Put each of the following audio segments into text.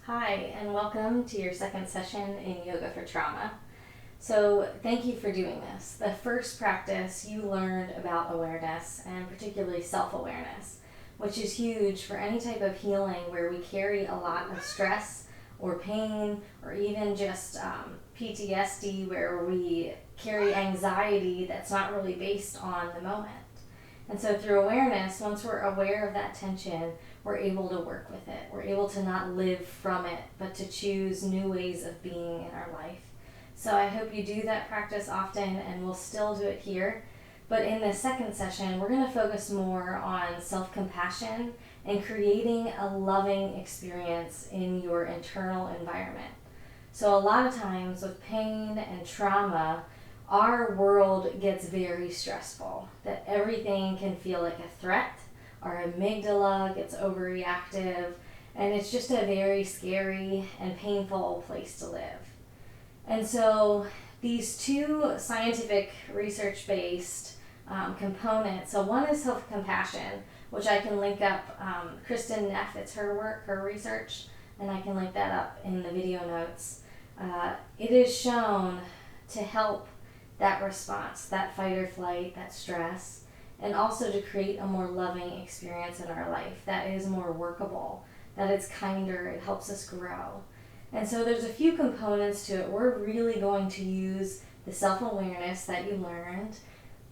Hi, and welcome to your second session in Yoga for Trauma. So thank you for doing this. The first practice you learned about awareness, and particularly self-awareness, which is huge for any type of healing where we carry a lot of stress or pain, or even just PTSD, where we carry anxiety that's not really based on the moment. And so through awareness, once we're aware of that tension, we're able to work with it. We're able to not live from it, but to choose new ways of being in our life. So I hope you do that practice often, and we'll still do it here. But in the second session, we're going to focus more on self-compassion and creating a loving experience in your internal environment. So a lot of times with pain and trauma, our world gets very stressful, that everything can feel like a threat. Our amygdala gets overreactive, and it's just a very scary and painful place to live. And so these two scientific research-based components, so one is self-compassion, which I can link up, Kristen Neff, it's her work, her research, and I can link that up in the video notes. It is shown to help that response, that fight or flight, that stress, and also to create a more loving experience in our life that is more workable, that it's kinder, it helps us grow. And so there's a few components to it. We're really going to use the self-awareness that you learned,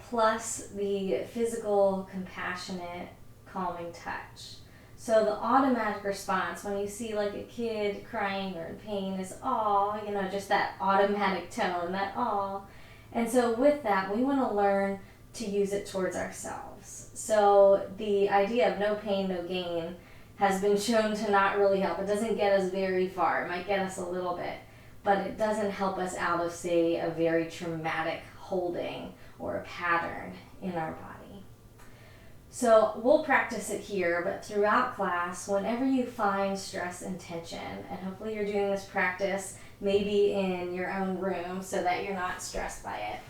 plus the physical, compassionate, calming touch. So the automatic response when you see like a kid crying or in pain is aw, just that automatic tone, that aw. And so with that, we want to learn to use it towards ourselves. So the idea of no pain, no gain has been shown to not really help. It doesn't get us very far. It might get us a little bit, but it doesn't help us out of, say, a very traumatic holding or a pattern in our body. So we'll practice it here, but throughout class, whenever you find stress and tension, and hopefully you're doing this practice maybe in your own room so that you're not stressed by it.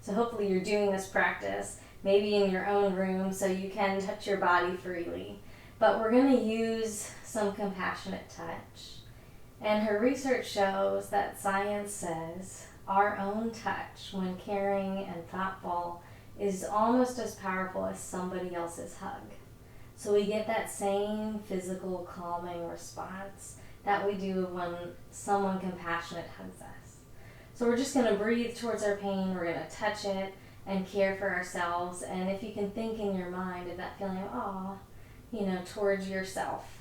So hopefully you're doing this practice maybe in your own room so you can touch your body freely. But we're going to use some compassionate touch. And her research shows that science says our own touch, when caring and thoughtful, is almost as powerful as somebody else's hug. So we get that same physical calming response that we do when someone compassionate hugs us. So we're just going to breathe towards our pain, we're going to touch it and care for ourselves. And if you can think in your mind of that feeling of aw, towards yourself,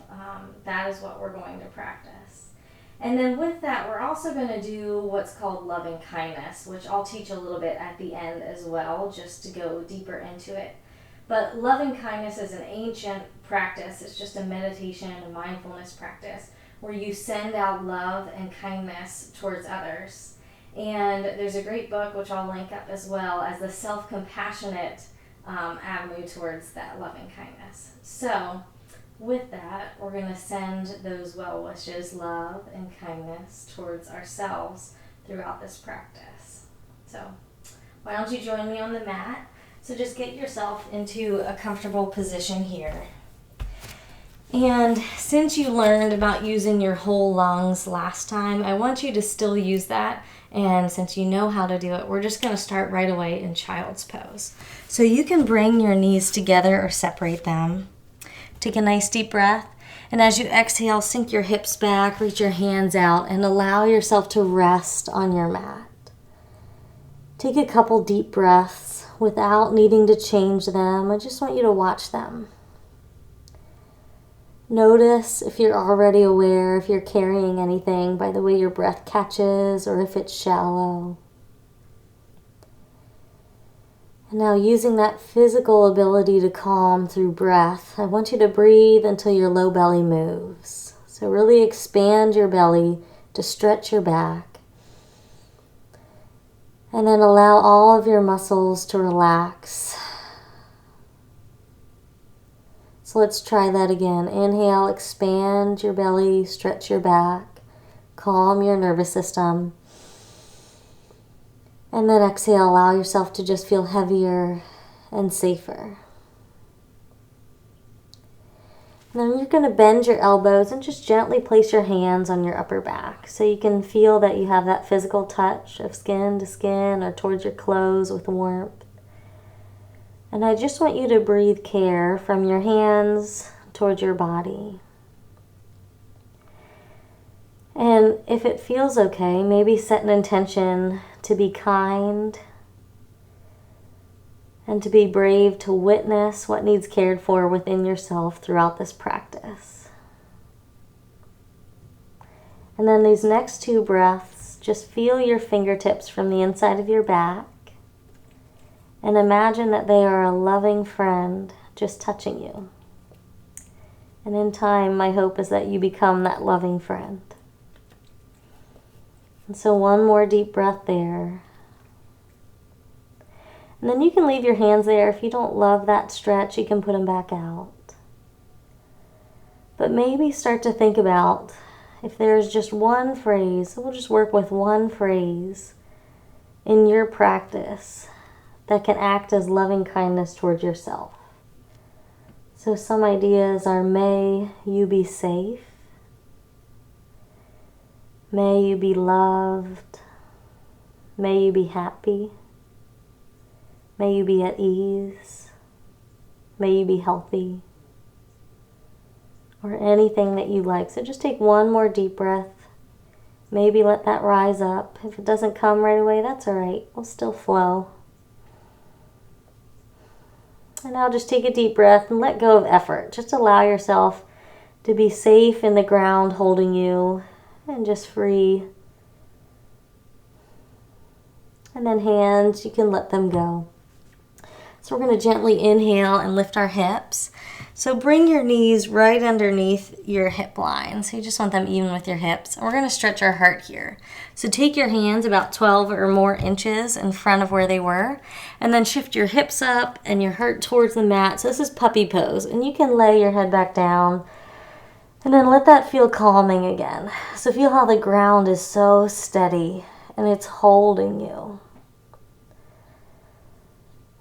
that is what we're going to practice. And then with that, we're also going to do what's called loving kindness, which I'll teach a little bit at the end as well, just to go deeper into it. But loving kindness is an ancient practice. It's just a meditation, a mindfulness practice, where you send out love and kindness towards others. And there's a great book, which I'll link up as well, as the self-compassionate avenue towards that loving kindness. So with that, we're going to send those well wishes, love, and kindness towards ourselves throughout this practice. So why don't you join me on the mat? So just get yourself into a comfortable position here. And since you learned about using your whole lungs last time, I want you to still use that. And since you know how to do it, we're just going to start right away in child's pose. So you can bring your knees together or separate them. Take a nice deep breath. And as you exhale, sink your hips back, reach your hands out, and allow yourself to rest on your mat. Take a couple deep breaths without needing to change them. I just want you to watch them. Notice if you're already aware, if you're carrying anything by the way your breath catches or if it's shallow. And now using that physical ability to calm through breath, I want you to breathe until your low belly moves. So really expand your belly to stretch your back. And then allow all of your muscles to relax. So let's try that again. Inhale, expand your belly, stretch your back, calm your nervous system. And then exhale, allow yourself to just feel heavier and safer. Then you're going to bend your elbows and just gently place your hands on your upper back so you can feel that you have that physical touch of skin to skin or towards your clothes with warmth. And I just want you to breathe care from your hands towards your body. And if it feels okay, maybe set an intention to be kind and to be brave to witness what needs cared for within yourself throughout this practice. And then these next 2 breaths, just feel your fingertips from the inside of your back and imagine that they are a loving friend just touching you. And in time, my hope is that you become that loving friend. And so one more deep breath there. And then you can leave your hands there. If you don't love that stretch, you can put them back out. But maybe start to think about if there's just one phrase, we'll just work with one phrase in your practice that can act as loving kindness towards yourself. So some ideas are, may you be safe. May you be loved. May you be happy. May you be at ease. May you be healthy. Or anything that you like. So just take one more deep breath. Maybe let that rise up. If it doesn't come right away, that's all right. We'll still flow. And now just take a deep breath and let go of effort. Just allow yourself to be safe in the ground holding you and just free. And then hands, you can let them go. So we're going to gently inhale and lift our hips. So bring your knees right underneath your hip line. So you just want them even with your hips. And we're going to stretch our heart here. So take your hands about 12 or more inches in front of where they were. And then shift your hips up and your heart towards the mat. So this is puppy pose. And you can lay your head back down. And then let that feel calming again. So feel how the ground is so steady and it's holding you.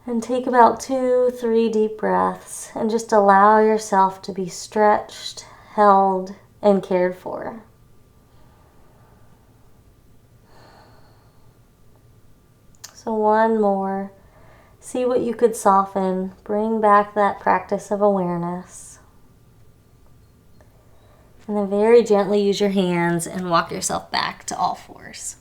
And take about 2-3 deep breaths and just allow yourself to be stretched, held, and cared for. So one more. See what you could soften. Bring back that practice of awareness. And then very gently use your hands and walk yourself back to all fours.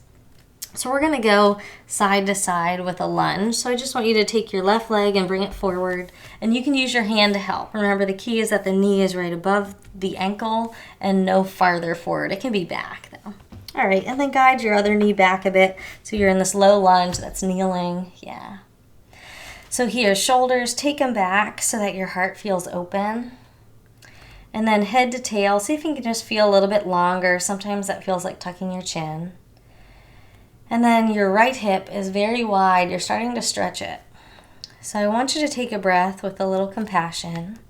So we're going to go side to side with a lunge. So I just want you to take your left leg and bring it forward. And you can use your hand to help. Remember, the key is that the knee is right above the ankle and no farther forward. It can be back though. All right, and then guide your other knee back a bit. So you're in this low lunge that's kneeling. Yeah. So here, shoulders, take them back so that your heart feels open. And then head to tail. See if you can just feel a little bit longer. Sometimes that feels like tucking your chin. And then your right hip is very wide. You're starting to stretch it. So I want you to take a breath with a little compassion.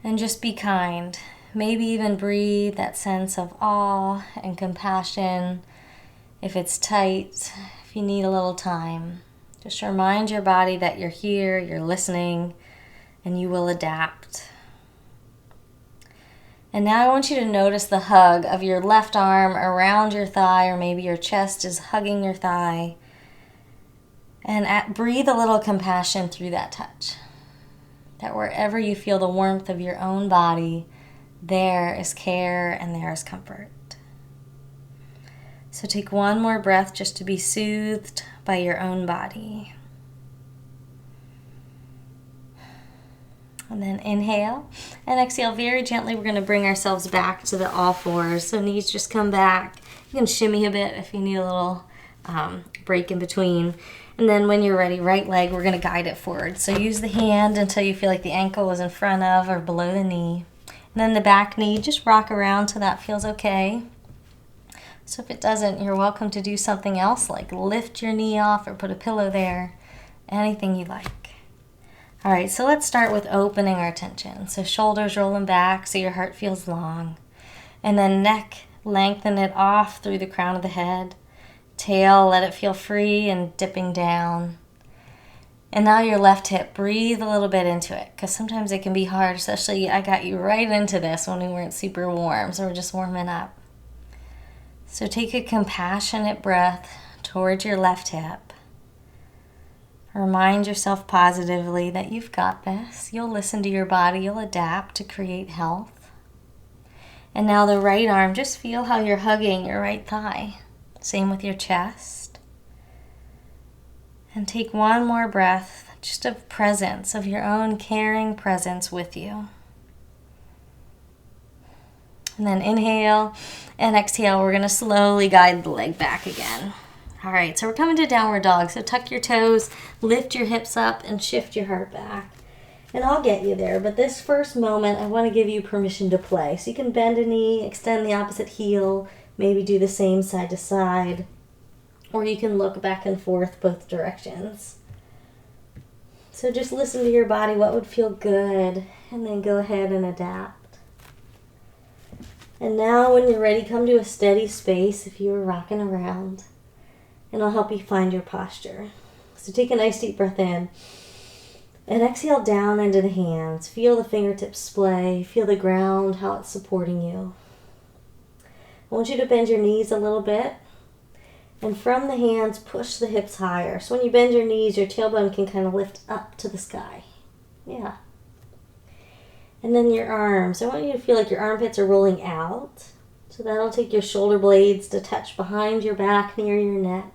And just be kind. Maybe even breathe that sense of awe and compassion. If it's tight, if you need a little time. Just remind your body that you're here, you're listening, and you will adapt. And now I want you to notice the hug of your left arm around your thigh, or maybe your chest is hugging your thigh. And breathe a little compassion through that touch. That wherever you feel the warmth of your own body, there is care and there is comfort. So take one more breath just to be soothed by your own body. And then inhale and exhale very gently. We're going to bring ourselves back to the all fours. So knees just come back. You can shimmy a bit if you need a little break in between. And then when you're ready, right leg, we're going to guide it forward. So use the hand until you feel like the ankle is in front of or below the knee. And then the back knee, just rock around till that feels okay. So if it doesn't, you're welcome to do something else, like lift your knee off or put a pillow there. Anything you like. All right, so let's start with opening our attention. So shoulders rolling back so your heart feels long. And then neck, lengthen it off through the crown of the head. Tail, let it feel free and dipping down. And now your left hip, breathe a little bit into it, because sometimes it can be hard, especially I got you right into this when we weren't super warm, so we're just warming up. So take a compassionate breath towards your left hip. Remind yourself positively that you've got this. You'll listen to your body, you'll adapt to create health. And now the right arm, just feel how you're hugging your right thigh. Same with your chest. And take one more breath, just of presence, of your own caring presence with you. And then inhale and exhale. We're going to slowly guide the leg back again. All right, so we're coming to downward dog. So tuck your toes, lift your hips up, and shift your heart back. And I'll get you there, but this first moment, I want to give you permission to play. So you can bend a knee, extend the opposite heel, maybe do the same side to side, or you can look back and forth both directions. So just listen to your body, what would feel good, and then go ahead and adapt. And now when you're ready, come to a steady space if you were rocking around, and I'll help you find your posture. So take a nice deep breath in, and exhale down into the hands. Feel the fingertips splay, feel the ground, how it's supporting you. I want you to bend your knees a little bit, and from the hands, push the hips higher. So when you bend your knees, your tailbone can kind of lift up to the sky. Yeah. And then your arms. I want you to feel like your armpits are rolling out. So that'll take your shoulder blades to touch behind your back near your neck.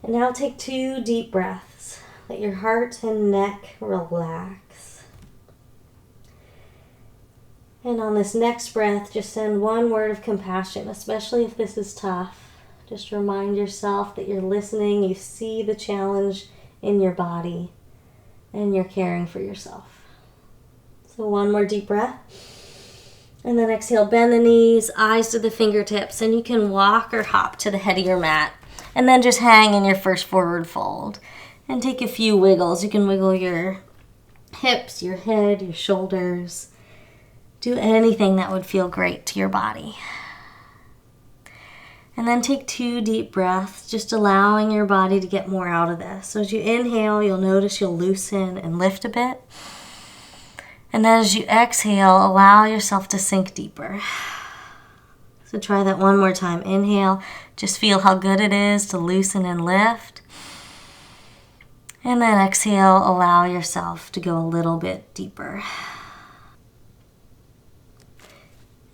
And now take 2 deep breaths. Let your heart and neck relax. And on this next breath, just send one word of compassion, especially if this is tough. Just remind yourself that you're listening, you see the challenge in your body, and you're caring for yourself. So one more deep breath. And then exhale, bend the knees, eyes to the fingertips, and you can walk or hop to the head of your mat. And then just hang in your first forward fold. And take a few wiggles. You can wiggle your hips, your head, your shoulders. Do anything that would feel great to your body. And then take 2 deep breaths, just allowing your body to get more out of this. So as you inhale, you'll notice you'll loosen and lift a bit. And then as you exhale, allow yourself to sink deeper. So try that one more time. Inhale, just feel how good it is to loosen and lift. And then exhale, allow yourself to go a little bit deeper.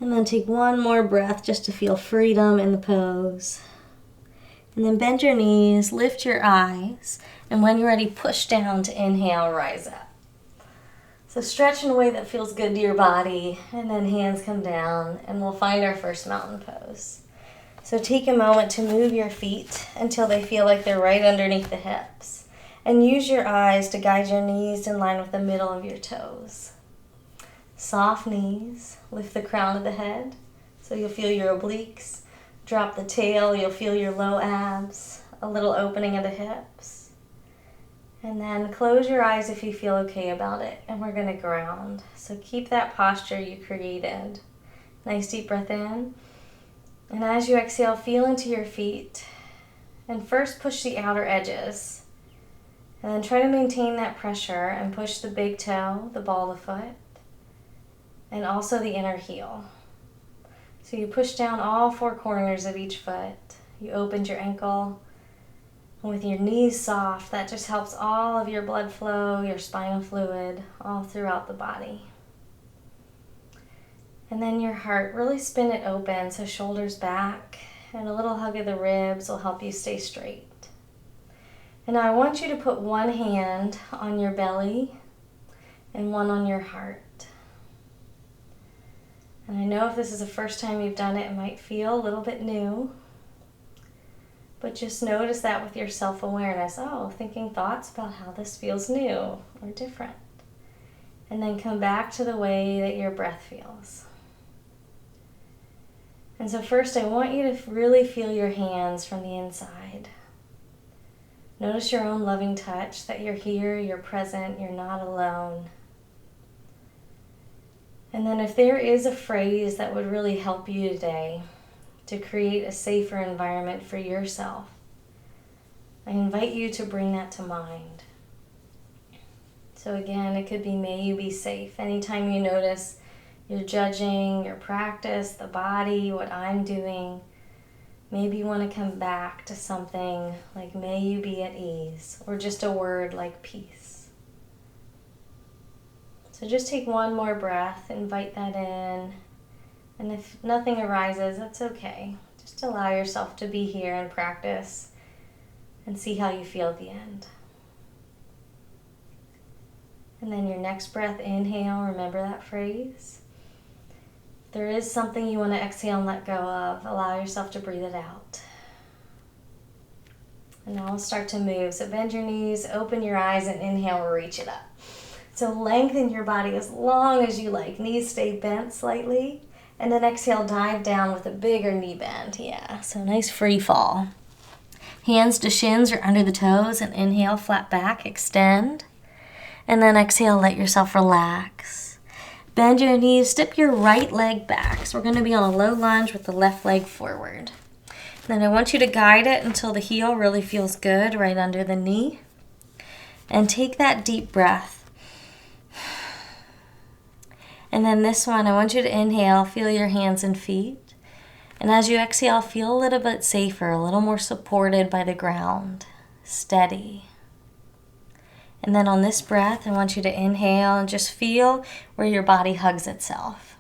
And then take one more breath just to feel freedom in the pose. And then bend your knees, lift your eyes, and when you're ready, push down to inhale, rise up. So stretch in a way that feels good to your body, and then hands come down, and we'll find our first mountain pose. So take a moment to move your feet until they feel like they're right underneath the hips. And use your eyes to guide your knees in line with the middle of your toes. Soft knees, lift the crown of the head, so you'll feel your obliques. Drop the tail, you'll feel your low abs, a little opening of the hips. And then close your eyes if you feel okay about it, and we're going to ground. So keep that posture you created. Nice deep breath in. And as you exhale, feel into your feet. And first push the outer edges. And then try to maintain that pressure and push the big toe, the ball of the foot, and also the inner heel. So you push down all 4 corners of each foot. You opened your ankle. And with your knees soft, that just helps all of your blood flow, your spinal fluid, all throughout the body. And then your heart, really spin it open, so shoulders back, and a little hug of the ribs will help you stay straight. And now I want you to put one hand on your belly and one on your heart. And I know if this is the first time you've done it, it might feel a little bit new. But just notice that with your self-awareness. Oh, thinking thoughts about how this feels new or different. And then come back to the way that your breath feels. And so first I want you to really feel your hands from the inside. Notice your own loving touch, that you're here, you're present, you're not alone. And then if there is a phrase that would really help you today to create a safer environment for yourself, I invite you to bring that to mind. So again, it could be may you be safe. Anytime you notice you're judging your practice, the body, what I'm doing, maybe you want to come back to something like may you be at ease, or just a word like peace. So just take one more breath, invite that in, and if nothing arises, that's okay. Just allow yourself to be here and practice and see how you feel at the end. And then your next breath, inhale, remember that phrase. If there is something you want to exhale and let go of, allow yourself to breathe it out. And now we'll start to move. So bend your knees, open your eyes, and inhale, reach it up. So lengthen your body as long as you like. Knees stay bent slightly. And then exhale, dive down with a bigger knee bend. Yeah, so nice free fall. Hands to shins or under the toes, and inhale, flat back, extend. And then exhale, let yourself relax. Bend your knees, step your right leg back. So we're going to be on a low lunge with the left leg forward. Then I want you to guide it until the heel really feels good right under the knee. And take that deep breath. And then this one, I want you to inhale, feel your hands and feet. And as you exhale, feel a little bit safer, a little more supported by the ground, steady. And then on this breath, I want you to inhale and just feel where your body hugs itself.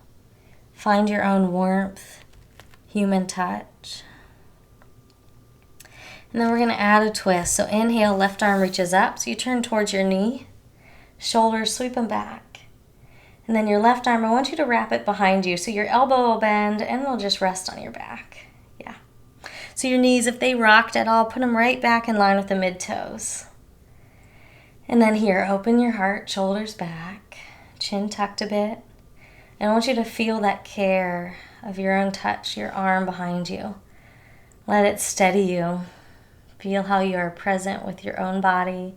Find your own warmth, human touch. And then we're going to add a twist. So inhale, left arm reaches up. So you turn towards your knee. Shoulders, sweep them back. And then your left arm, I want you to wrap it behind you. So your elbow will bend and it'll just rest on your back. Yeah. So your knees, if they rocked at all, put them right back in line with the mid-toes. And then here, open your heart, shoulders back, chin tucked a bit. And I want you to feel that care of your own touch, your arm behind you. Let it steady you. Feel how you are present with your own body,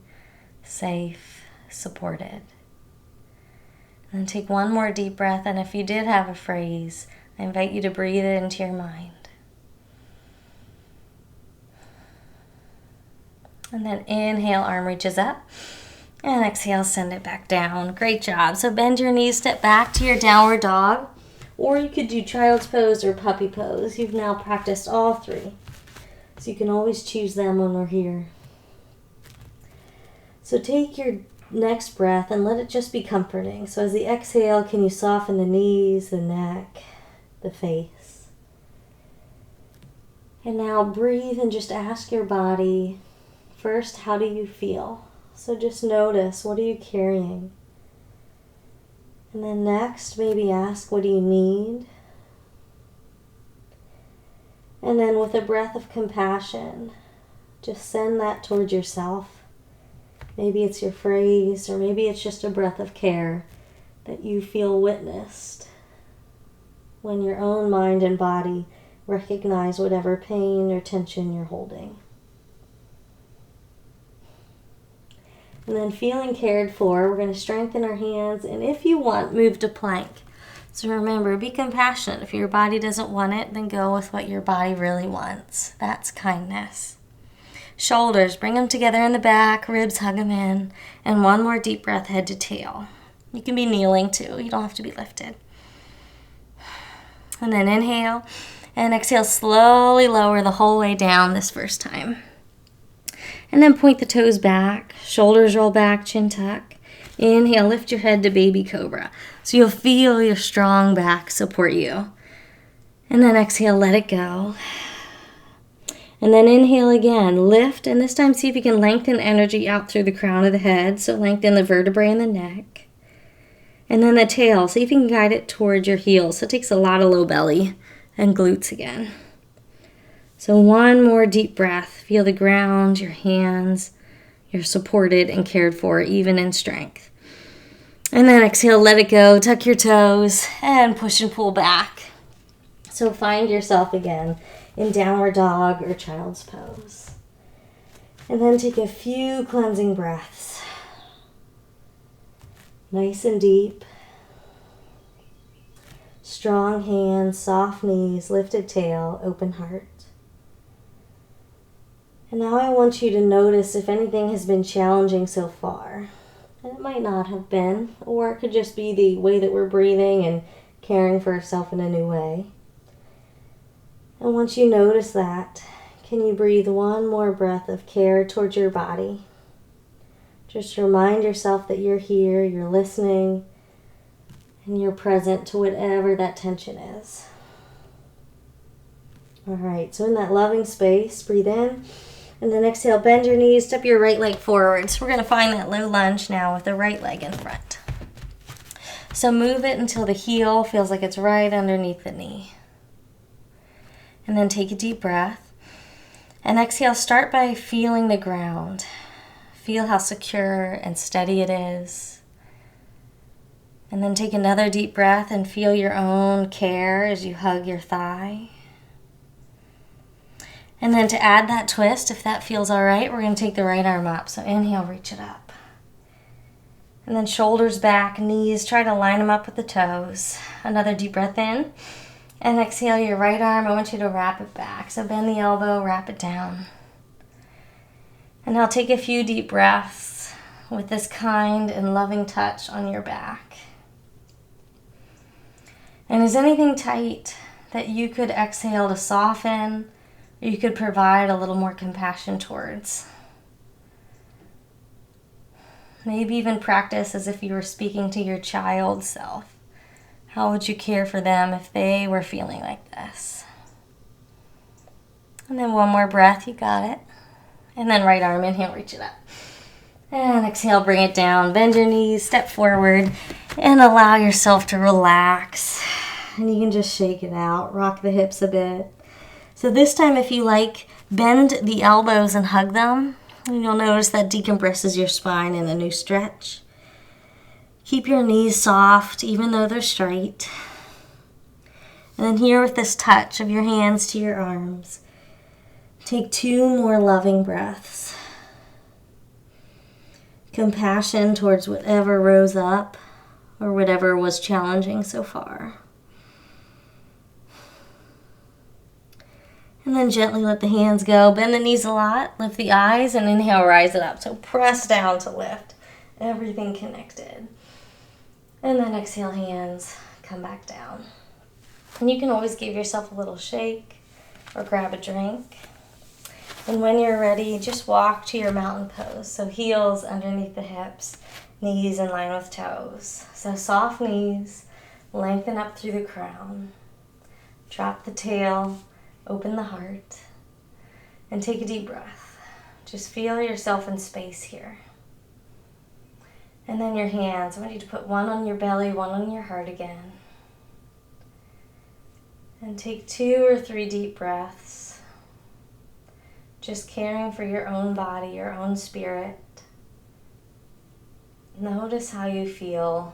safe, supported. And then take one more deep breath, and if you did have a phrase, I invite you to breathe it into your mind. And then inhale, arm reaches up. And exhale, send it back down. Great job. So bend your knees, step back to your downward dog. Or you could do child's pose or puppy pose. You've now practiced all three. So you can always choose them when we're here. So take your next breath and let it just be comforting. So as the exhale, can you soften the knees, the neck, the face? And now breathe and just ask your body, first, how do you feel? So just notice, what are you carrying? And then next, maybe ask, what do you need? And then with a breath of compassion, just send that towards yourself. Maybe it's your phrase, or maybe it's just a breath of care that you feel witnessed when your own mind and body recognize whatever pain or tension you're holding. And then feeling cared for, we're going to strengthen our hands, and if you want, move to plank. So remember, be compassionate. If your body doesn't want it, then go with what your body really wants. That's kindness. Shoulders, bring them together in the back, ribs, hug them in, and one more deep breath, head to tail. You can be kneeling too. You don't have to be lifted. And then inhale, and exhale, slowly lower the whole way down this first time. And then point the toes back, shoulders roll back, chin tuck. Inhale, lift your head to baby cobra. So you'll feel your strong back support you. And then exhale, let it go. And then inhale again, lift, and this time see if you can lengthen energy out through the crown of the head. So lengthen the vertebrae in the neck. And then the tail, see if you can guide it towards your heels. So it takes a lot of low belly and glutes again. So one more deep breath. Feel the ground, your hands. You're supported and cared for, even in strength. And then exhale, let it go. Tuck your toes and push and pull back. So find yourself again in downward dog or child's pose. And then take a few cleansing breaths. Nice and deep. Strong hands, soft knees, lifted tail, open heart. And now I want you to notice if anything has been challenging so far. And it might not have been, or it could just be the way that we're breathing and caring for ourselves in a new way. And once you notice that, can you breathe one more breath of care towards your body? Just remind yourself that you're here, you're listening, and you're present to whatever that tension is. All right, so in that loving space, breathe in, and then exhale, bend your knees, step your right leg forward. So we're going to find that low lunge now with the right leg in front. So move it until the heel feels like it's right underneath the knee. And then take a deep breath. And exhale, start by feeling the ground. Feel how secure and steady it is. And then take another deep breath and feel your own care as you hug your thigh. And then to add that twist, if that feels all right, we're going to take the right arm up. So inhale, reach it up. And then shoulders back, knees, try to line them up with the toes. Another deep breath in. And exhale your right arm. I want you to wrap it back. So bend the elbow, wrap it down. And now take a few deep breaths with this kind and loving touch on your back. And is anything tight that you could exhale to soften, or you could provide a little more compassion towards? Maybe even practice as if you were speaking to your child self. How would you care for them if they were feeling like this? And then one more breath, you got it. And then right arm, inhale, reach it up. And exhale, bring it down. Bend your knees, step forward, and allow yourself to relax. And you can just shake it out, rock the hips a bit. So this time, if you like, bend the elbows and hug them. And you'll notice that decompresses your spine in a new stretch. Keep your knees soft, even though they're straight. And then here with this touch of your hands to your arms, take 2 more loving breaths. Compassion towards whatever rose up or whatever was challenging so far. And then gently let the hands go. Bend the knees a lot. Lift the eyes and inhale, rise it up. So press down to lift. Everything connected. And then exhale, hands, come back down. And you can always give yourself a little shake or grab a drink. And when you're ready, just walk to your mountain pose. So heels underneath the hips, knees in line with toes. So soft knees, lengthen up through the crown. Drop the tail, open the heart, and take a deep breath. Just feel yourself in space here. And then your hands, I want you to put one on your belly, one on your heart again. And take 2 or 3 deep breaths. Just caring for your own body, your own spirit. Notice how you feel.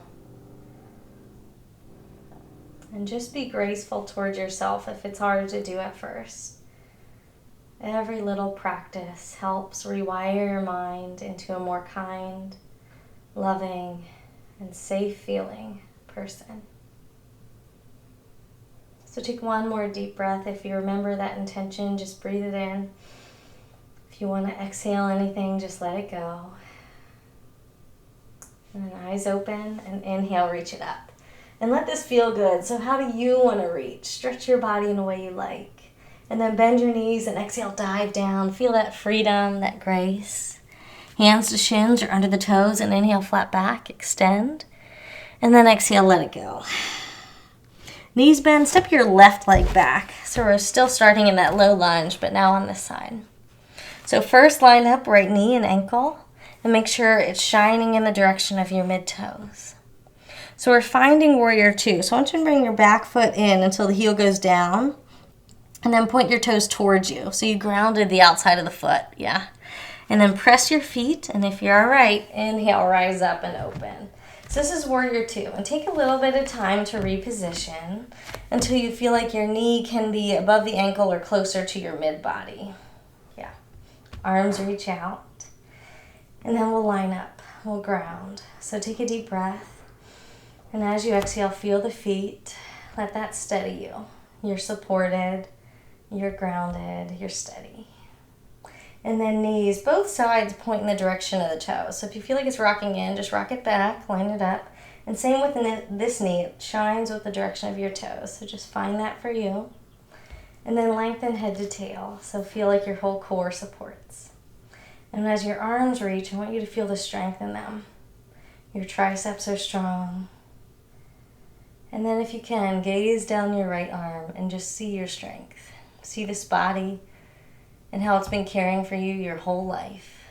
And just be graceful towards yourself if it's hard to do at first. Every little practice helps rewire your mind into a more kind, loving, and safe feeling person. So take one more deep breath. If you remember that intention, just breathe it in. If you want to exhale anything, just let it go. And then eyes open and inhale, reach it up. And let this feel good. So how do you want to reach? Stretch your body in a way you like. And then bend your knees and exhale, dive down. Feel that freedom, that grace. Hands to shins or under the toes and inhale, flat back, extend. And then exhale, let it go. Knees bend, step your left leg back. So we're still starting in that low lunge, but now on this side. So first line up right knee and ankle. And make sure it's shining in the direction of your mid-toes. So we're finding warrior 2. So I want you to bring your back foot in until the heel goes down. And then point your toes towards you. So you grounded the outside of the foot, yeah. And then press your feet. And if you're all right, inhale, rise up and open. So this is warrior 2. And take a little bit of time to reposition until you feel like your knee can be above the ankle or closer to your mid-body. Yeah. Arms reach out. And then we'll line up. We'll ground. So take a deep breath. And as you exhale, feel the feet. Let that steady you. You're supported. You're grounded. You're steady. And then knees, both sides point in the direction of the toes. So if you feel like it's rocking in, just rock it back, line it up. And same with this knee, it shines with the direction of your toes. So just find that for you. And then lengthen head to tail. So feel like your whole core supports. And as your arms reach, I want you to feel the strength in them. Your triceps are strong. And then if you can, gaze down your right arm and just see your strength. See this body and how it's been caring for you your whole life.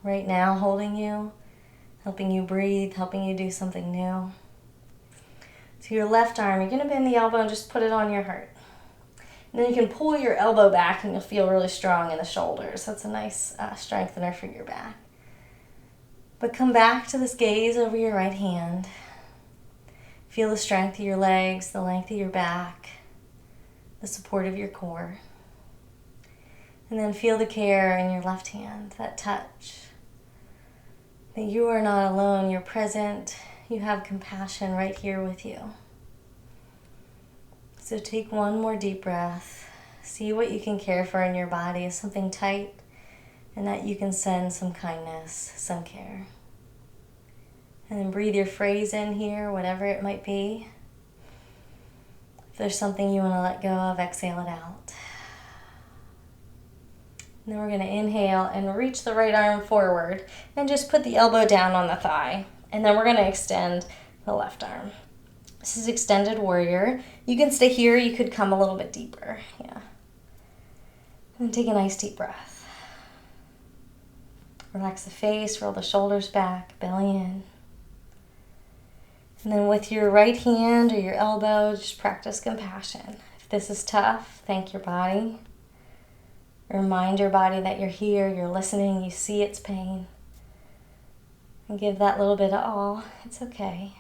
Right now, holding you, helping you breathe, helping you do something new. So your left arm, you're going to bend the elbow and just put it on your heart. And then you can pull your elbow back and you'll feel really strong in the shoulders. That's a nice strengthener for your back. But come back to this gaze over your right hand. Feel the strength of your legs, the length of your back, the support of your core. And then feel the care in your left hand, that touch. That you are not alone, you're present, you have compassion right here with you. So take one more deep breath. See what you can care for in your body, something tight, and that you can send some kindness, some care. And then breathe your phrase in here, whatever it might be. If there's something you want to let go of, exhale it out. And then we're going to inhale and reach the right arm forward and just put the elbow down on the thigh. And then we're going to extend the left arm. This is extended warrior. You can stay here. You could come a little bit deeper. Yeah. And take a nice deep breath. Relax the face, roll the shoulders back, belly in. And then with your right hand or your elbow, just practice compassion. If this is tough, thank your body. Remind your body that you're here, you're listening, you see its pain. And give that little bit of awe. It's okay.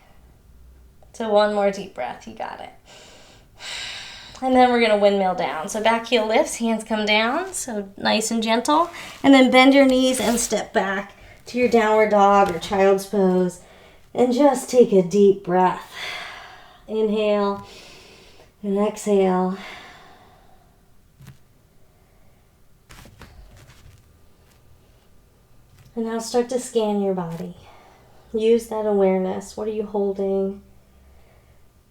So one more deep breath, you got it. And then we're going to windmill down. So back heel lifts, hands come down, so nice and gentle. And then bend your knees and step back to your downward dog or child's pose. And just take a deep breath. Inhale and exhale. And now start to scan your body. Use that awareness. What are you holding?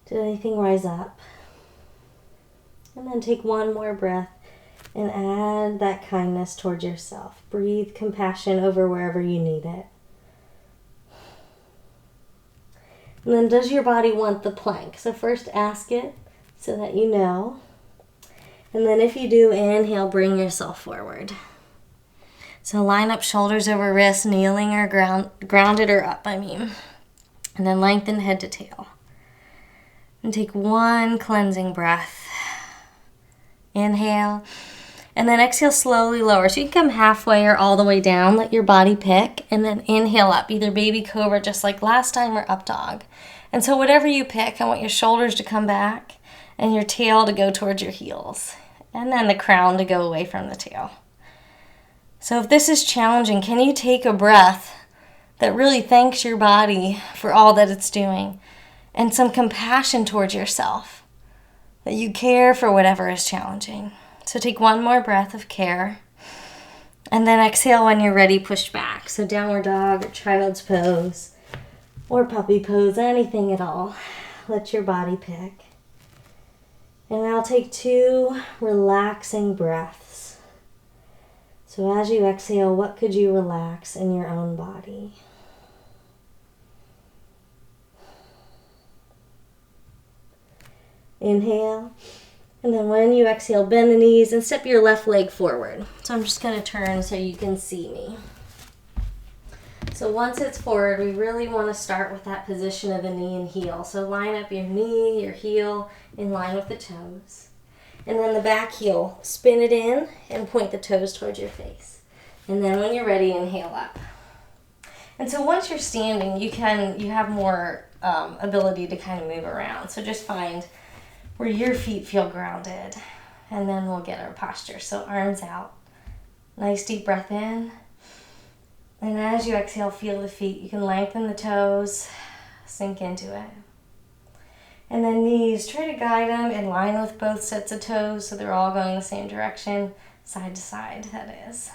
Did anything rise up? And then take one more breath and add that kindness towards yourself. Breathe compassion over wherever you need it. And then does your body want the plank? So first ask it so that you know. And then if you do, inhale, bring yourself forward. So line up shoulders over wrists, kneeling or grounded or up, And then lengthen head to tail. And take one cleansing breath. Inhale. And then exhale, slowly lower. So you can come halfway or all the way down. Let your body pick. And then inhale up, either baby cobra just like last time or up dog. And so whatever you pick, I want your shoulders to come back and your tail to go towards your heels. And then the crown to go away from the tail. So if this is challenging, can you take a breath that really thanks your body for all that it's doing? And some compassion towards yourself. That you care for whatever is challenging. So take one more breath of care. And then exhale when you're ready, push back. So downward dog or child's pose or puppy pose, anything at all. Let your body pick. And I'll take 2 relaxing breaths. So as you exhale, what could you relax in your own body? Inhale. And then when you exhale, bend the knees and step your left leg forward. So I'm just going to turn so you can see me. So once it's forward, we really want to start with that position of the knee and heel. So line up your knee, your heel in line with the toes. And then the back heel, spin it in and point the toes towards your face. And then when you're ready, inhale up. And so once you're standing, you have more ability to kind of move around. So just find where your feet feel grounded. And then we'll get our posture. So arms out. Nice deep breath in. And as you exhale, feel the feet. You can lengthen the toes, sink into it. And then knees, try to guide them in line with both sets of toes so they're all going the same direction, side to side, that is.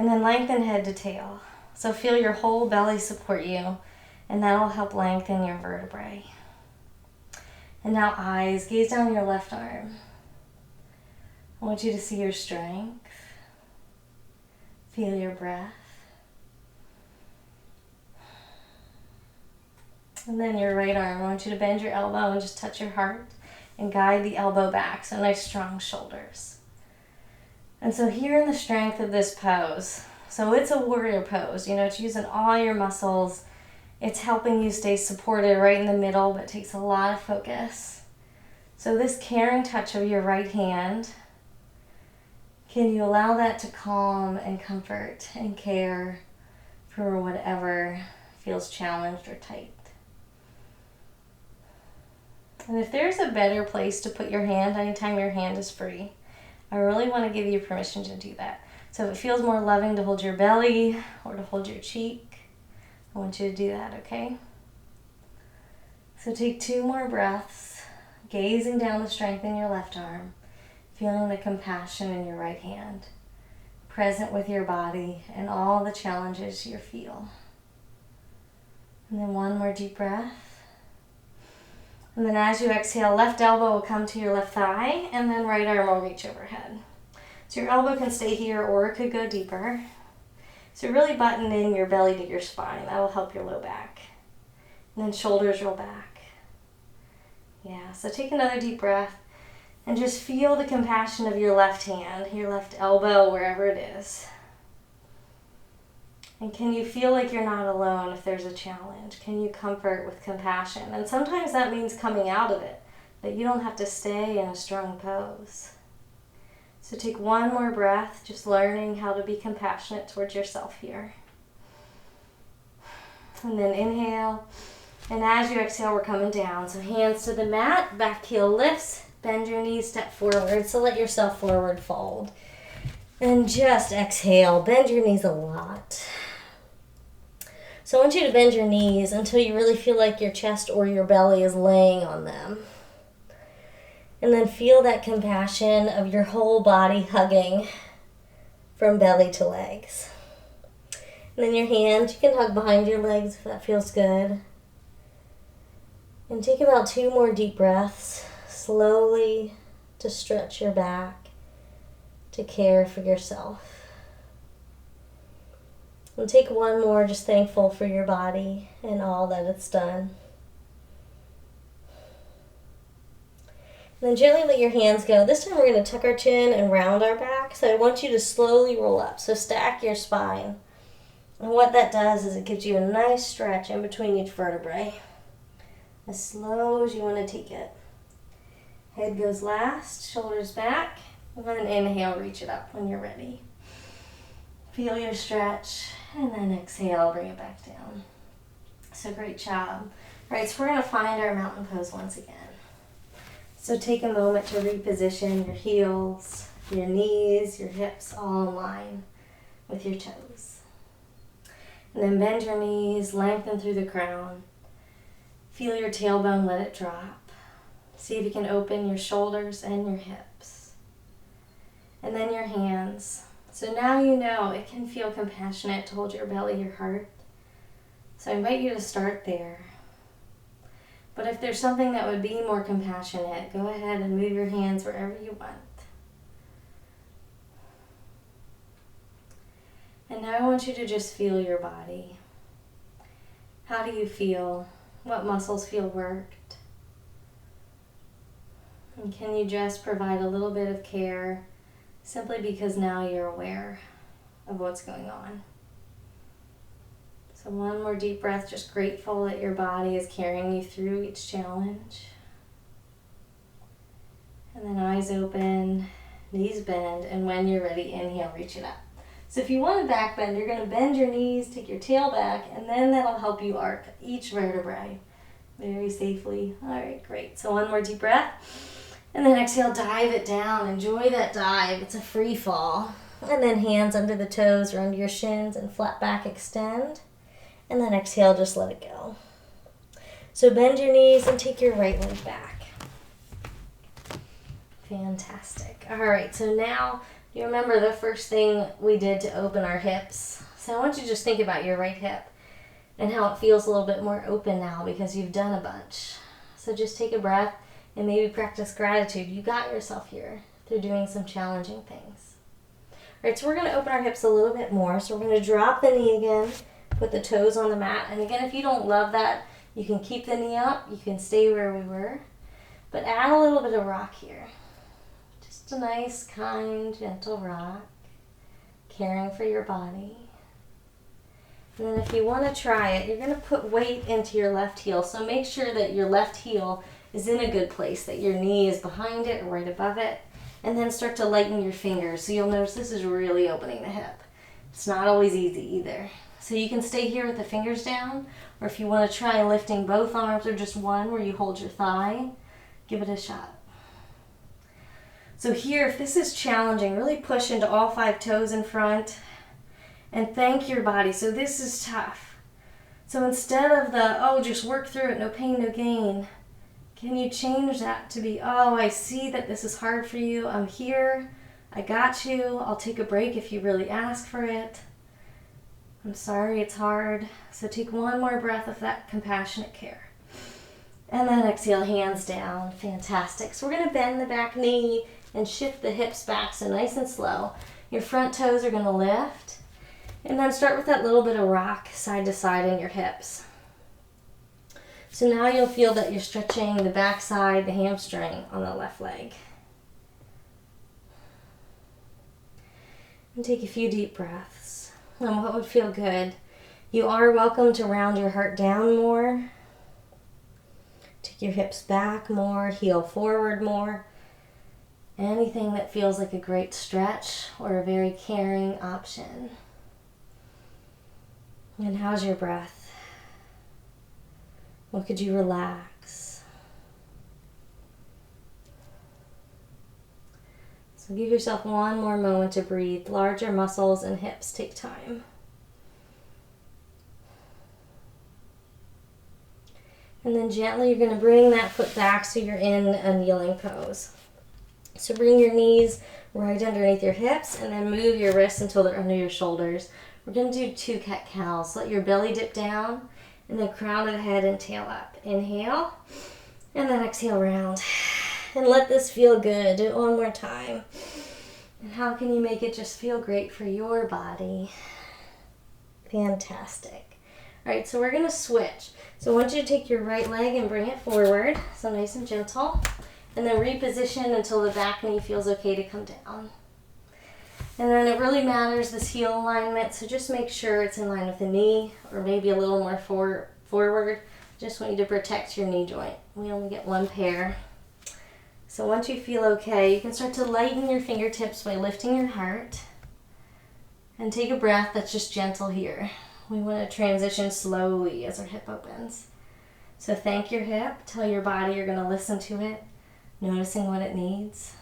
And then lengthen head to tail. So feel your whole belly support you, and that'll help lengthen your vertebrae. And now eyes, gaze down your left arm. I want you to see your strength. Feel your breath. And then your right arm, I want you to bend your elbow and just touch your heart and guide the elbow back. So nice strong shoulders. And so here in the strength of this pose, so it's a warrior pose, it's using all your muscles. It's helping you stay supported right in the middle, but takes a lot of focus. So this caring touch of your right hand, can you allow that to calm and comfort and care for whatever feels challenged or tight? And if there's a better place to put your hand anytime your hand is free, I really want to give you permission to do that. So if it feels more loving to hold your belly or to hold your cheek, I want you to do that, okay? So take 2 more breaths, gazing down the strength in your left arm, feeling the compassion in your right hand, present with your body and all the challenges you feel. And then 1 more deep breath. And then as you exhale, left elbow will come to your left thigh, and then right arm will reach overhead. So your elbow can stay here or it could go deeper. So really button in your belly to your spine. That will help your low back. And then shoulders roll back. Yeah, so take another deep breath and just feel the compassion of your left hand, your left elbow, wherever it is. And can you feel like you're not alone if there's a challenge? Can you comfort with compassion? And sometimes that means coming out of it, that you don't have to stay in a strong pose. So take 1 more breath, just learning how to be compassionate towards yourself here. And then inhale. And as you exhale, we're coming down. So hands to the mat, back heel lifts, bend your knees, step forward. So let yourself forward fold. And just exhale, bend your knees a lot. So I want you to bend your knees until you really feel like your chest or your belly is laying on them. And then feel that compassion of your whole body hugging from belly to legs. And then your hands, you can hug behind your legs if that feels good. And take about 2 more deep breaths, slowly to stretch your back, to care for yourself. And take 1 more, just thankful for your body and all that it's done. And then gently let your hands go. This time we're going to tuck our chin and round our back. So I want you to slowly roll up. So stack your spine. And what that does is it gives you a nice stretch in between each vertebrae. As slow as you want to take it. Head goes last, shoulders back. And then inhale, reach it up when you're ready. Feel your stretch. And then exhale, bring it back down. So great job. All right, so we're going to find our mountain pose once again. So take a moment to reposition your heels, your knees, your hips all in line with your toes. And then bend your knees, lengthen through the crown. Feel your tailbone, let it drop. See if you can open your shoulders and your hips. And then your hands. So now you know it can feel compassionate to hold your belly, your heart. So I invite you to start there. But if there's something that would be more compassionate, go ahead and move your hands wherever you want. And now I want you to just feel your body. How do you feel? What muscles feel worked? And can you just provide a little bit of care simply because now you're aware of what's going on? So 1 more deep breath, just grateful that your body is carrying you through each challenge. And then eyes open, knees bend, and when you're ready, inhale, reach it up. So if you want a back bend, you're going to bend your knees, take your tail back, and then that'll help you arc each vertebrae very safely. All right, great. So 1 more deep breath. And then exhale, dive it down. Enjoy that dive. It's a free fall. And then hands under the toes or under your shins and flat back extend. And then exhale, just let it go. So bend your knees and take your right leg back. Fantastic. All right, so now Do you remember the first thing we did to open our hips? So I want you to just think about your right hip and how it feels a little bit more open now because you've done a bunch. So just take a breath and maybe practice gratitude. You got yourself here through doing some challenging things. All right, so we're going to open our hips a little bit more. So we're going to drop the knee again, put the toes on the mat. And again, if you don't love that, you can keep the knee up. You can stay where we were. But add a little bit of rock here. Just a nice, kind, gentle rock, caring for your body. And then if you want to try it, you're going to put weight into your left heel. So make sure that your left heel is in a good place, that your knee is behind it or right above it. And then start to lighten your fingers. So you'll notice this is really opening the hip. It's not always easy either. So you can stay here with the fingers down, or if you want to try lifting both arms or just one where you hold your thigh, give it a shot. So here, if this is challenging, really push into all 5 toes in front and thank your body. So this is tough. So instead of just work through it, no pain, no gain, can you change that to be, I see that this is hard for you. I'm here. I got you. I'll take a break if you really ask for it. I'm sorry it's hard. So take one more breath of that compassionate care. And then exhale, hands down. Fantastic. So we're going to bend the back knee and shift the hips back, so nice and slow. Your front toes are going to lift. And then start with that little bit of rock side to side in your hips. So now you'll feel that you're stretching the back side, the hamstring on the left leg. And take a few deep breaths. And what would feel good? You are welcome to round your heart down more. Take your hips back more, heel forward more. Anything that feels like a great stretch or a very caring option. And how's your breath? What could you relax? So give yourself one more moment to breathe. Larger muscles and hips take time. And then gently you're going to bring that foot back so you're in a kneeling pose. So bring your knees right underneath your hips and then move your wrists until they're under your shoulders. We're going to do 2 cat-cows. Let your belly dip down and then crown of the head and tail up. Inhale and then exhale round. And let this feel good. Do it one more time. And how can you make it just feel great for your body? Fantastic. All right, so we're going to switch. So I want you to take your right leg and bring it forward. So nice and gentle. And then reposition until the back knee feels okay to come down. And then it really matters, this heel alignment, so just make sure it's in line with the knee or maybe a little more forward. Just want you to protect your knee joint. We only get 1 pair. So once you feel okay, you can start to lighten your fingertips by lifting your heart. And take a breath that's just gentle here. We want to transition slowly as our hip opens. So thank your hip. Tell your body you're going to listen to it, noticing what it needs.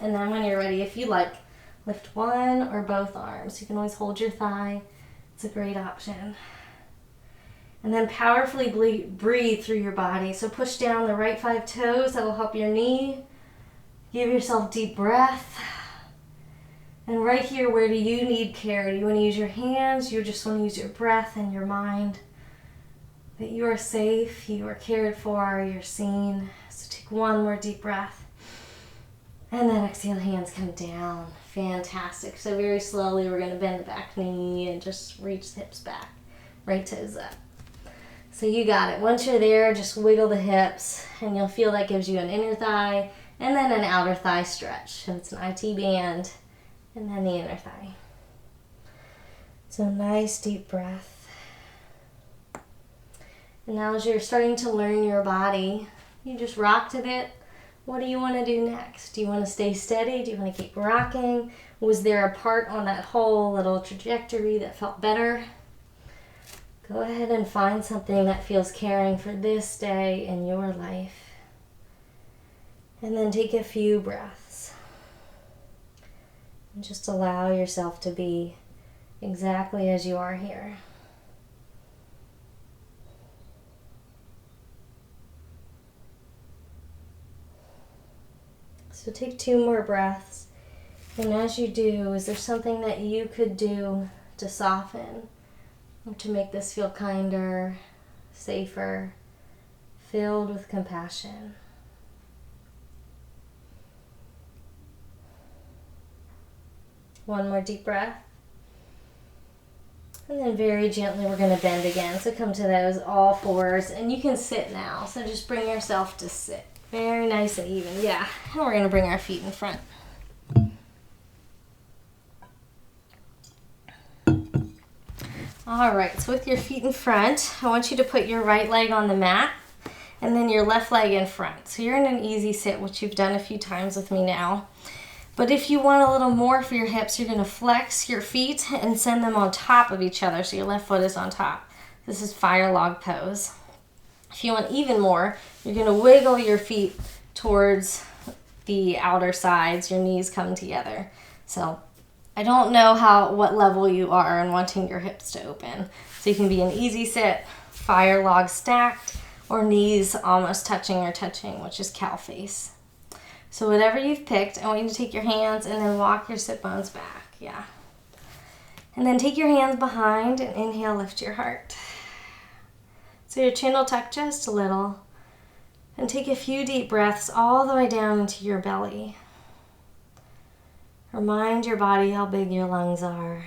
And then when you're ready, if you like, lift one or both arms. You can always hold your thigh. It's a great option. And then powerfully breathe through your body. So push down the right 5 toes. That will help your knee. Give yourself deep breath. And right here, where do you need care? Do you want to use your hands? You just want to use your breath and your mind. That you are safe, you are cared for, you're seen. So take one more deep breath. And then exhale, hands come down. Fantastic. So very slowly, we're going to bend the back knee and just reach the hips back. Right toes up. So you got it. Once you're there, just wiggle the hips, and you'll feel that gives you an inner thigh and then an outer thigh stretch. So it's an IT band and then the inner thigh. So nice deep breath. And now as you're starting to learn your body, you just rocked a bit. What do you want to do next? Do you want to stay steady? Do you want to keep rocking? Was there a part on that whole little trajectory that felt better? Go ahead and find something that feels caring for this day in your life. And then take a few breaths. And just allow yourself to be exactly as you are here. So take 2 more breaths. And as you do, is there something that you could do to soften or to make this feel kinder, safer, filled with compassion? One more deep breath. And then very gently we're going to bend again. So come to those all fours. And you can sit now. So just bring yourself to sit. Very nice and even. Yeah. And we're going to bring our feet in front. All right. So with your feet in front, I want you to put your right leg on the mat and then your left leg in front. So you're in an easy sit, which you've done a few times with me now. But if you want a little more for your hips, you're going to flex your feet and send them on top of each other. So your left foot is on top. This is fire log pose. If you want even more, you're going to wiggle your feet towards the outer sides. Your knees come together. So I don't know what level you are in wanting your hips to open. So you can be an easy sit, fire log stacked, or knees almost touching, which is cow face. So whatever you've picked, I want you to take your hands and then walk your sit bones back. Yeah. And then take your hands behind and inhale, lift your heart. So your chin will tuck just a little. And take a few deep breaths all the way down into your belly. Remind your body how big your lungs are.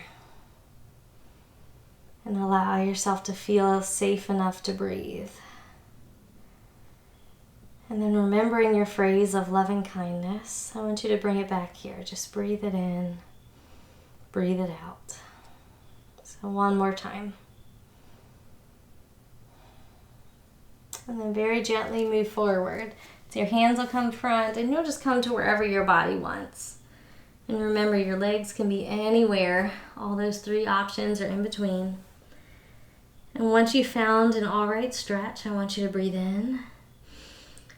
And allow yourself to feel safe enough to breathe. And then remembering your phrase of loving kindness, I want you to bring it back here. Just breathe it in, breathe it out. So one more time. And then very gently move forward. So your hands will come front and you'll just come to wherever your body wants. And remember, your legs can be anywhere. All those three options are in between. And once you've found an all right stretch, I want you to breathe in.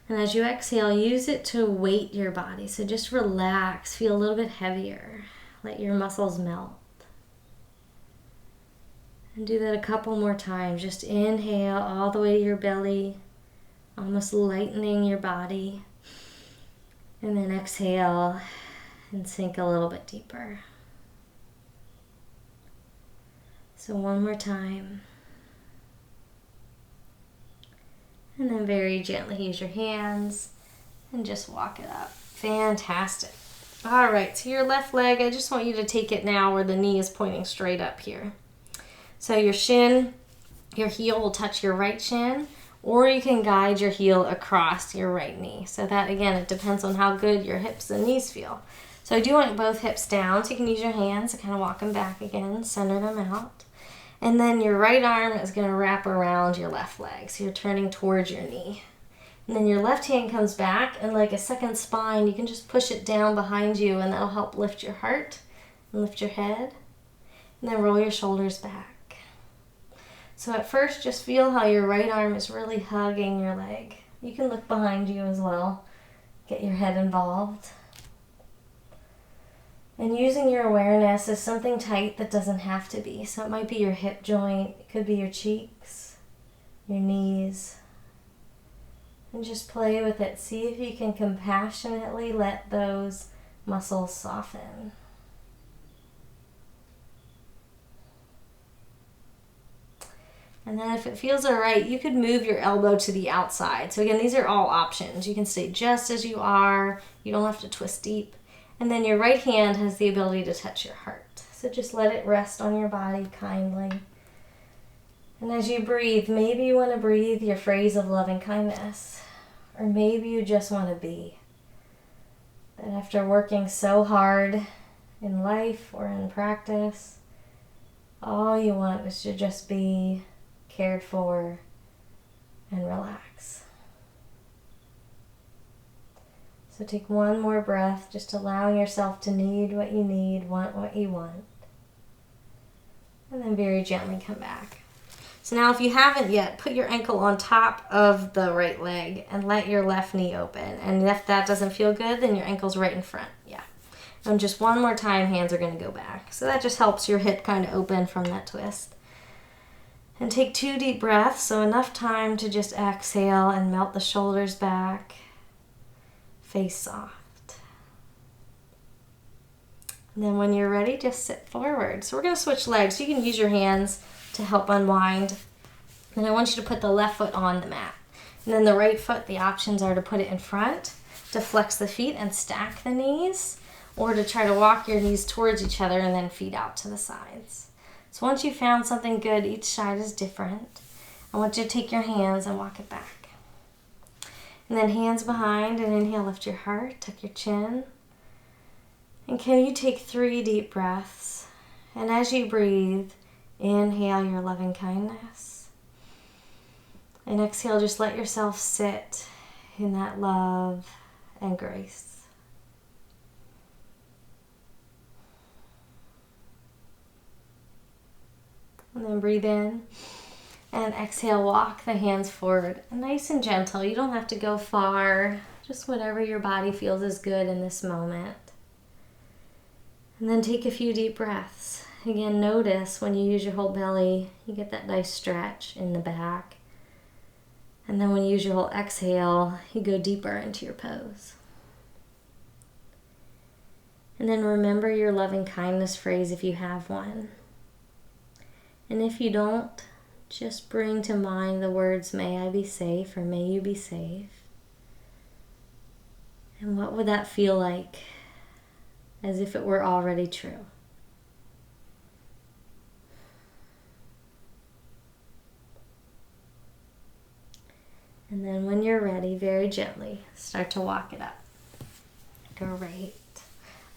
And as you exhale, use it to weight your body. So just relax, feel a little bit heavier. Let your muscles melt. And do that a couple more times. Just inhale all the way to your belly, almost lightening your body. And then exhale and sink a little bit deeper. So one more time. And then very gently use your hands and just walk it up. Fantastic. All right, so your left leg, I just want you to take it now where the knee is pointing straight up here. So your heel will touch your right shin, or you can guide your heel across your right knee. So that, again, it depends on how good your hips and knees feel. So I do want both hips down, so you can use your hands to kind of walk them back again, center them out. And then your right arm is going to wrap around your left leg. So you're turning towards your knee. And then your left hand comes back, and like a second spine, you can just push it down behind you, and that'll help lift your heart and lift your head. And then roll your shoulders back. So at first, just feel how your right arm is really hugging your leg. You can look behind you as well. Get your head involved. And using your awareness as something tight that doesn't have to be. So it might be your hip joint, it could be your cheeks, your knees. And just play with it. See if you can compassionately let those muscles soften. And then if it feels all right, you could move your elbow to the outside. So again, these are all options. You can stay just as you are. You don't have to twist deep. And then your right hand has the ability to touch your heart. So just let it rest on your body kindly. And as you breathe, maybe you want to breathe your phrase of loving kindness. Or maybe you just want to be. That after working so hard in life or in practice, all you want is to just be cared for and relax. So take one more breath, just allowing yourself to need what you need, want what you want. And then very gently come back. So now if you haven't yet, put your ankle on top of the right leg and let your left knee open. And if that doesn't feel good, then your ankle's right in front. Yeah. And just one more time, hands are going to go back. So that just helps your hip kind of open from that twist. And take 2 deep breaths, so enough time to just exhale and melt the shoulders back. Face soft. And then when you're ready, just sit forward. So we're going to switch legs. You can use your hands to help unwind. And I want you to put the left foot on the mat. And then the right foot, the options are to put it in front, to flex the feet and stack the knees, or to try to walk your knees towards each other and then feet out to the sides. So once you've found something good, each side is different. I want you to take your hands and walk it back. And then hands behind, and inhale, lift your heart, tuck your chin. And can you take 3 deep breaths? And as you breathe, inhale your loving kindness. And exhale, just let yourself sit in that love and grace. And then breathe in. And exhale, walk the hands forward. Nice and gentle. You don't have to go far. Just whatever your body feels is good in this moment. And then take a few deep breaths. Again, notice when you use your whole belly, you get that nice stretch in the back. And then when you use your whole exhale, you go deeper into your pose. And then remember your loving kindness phrase if you have one. And if you don't, just bring to mind the words, may I be safe, or may you be safe. And what would that feel like? As if it were already true. And then when you're ready, very gently, start to walk it up. Great.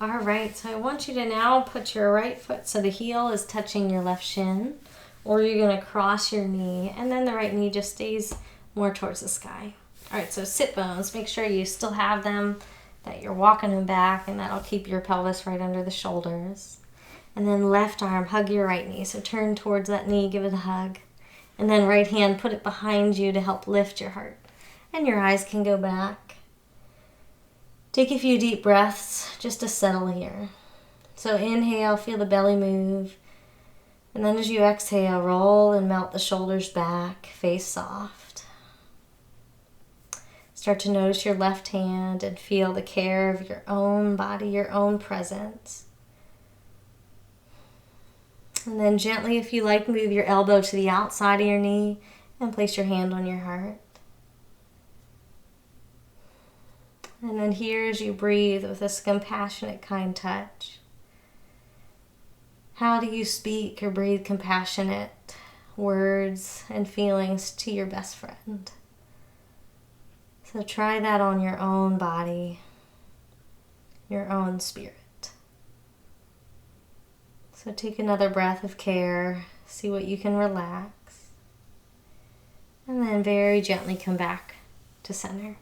All right, so I want you to now put your right foot so the heel is touching your left shin, or you're going to cross your knee, and then the right knee just stays more towards the sky. All right, so sit bones, make sure you still have them, that you're walking them back, and that'll keep your pelvis right under the shoulders. And then left arm, hug your right knee, so turn towards that knee, give it a hug. And then right hand, put it behind you to help lift your heart. And your eyes can go back. Take a few deep breaths just to settle here. So inhale, feel the belly move. And then as you exhale, roll and melt the shoulders back, face soft. Start to notice your left hand and feel the care of your own body, your own presence. And then gently, if you like, move your elbow to the outside of your knee and place your hand on your heart. And then here as you breathe with this compassionate, kind touch, how do you speak or breathe compassionate words and feelings to your best friend? So try that on your own body, your own spirit. So take another breath of care, see what you can relax, and then very gently come back to center.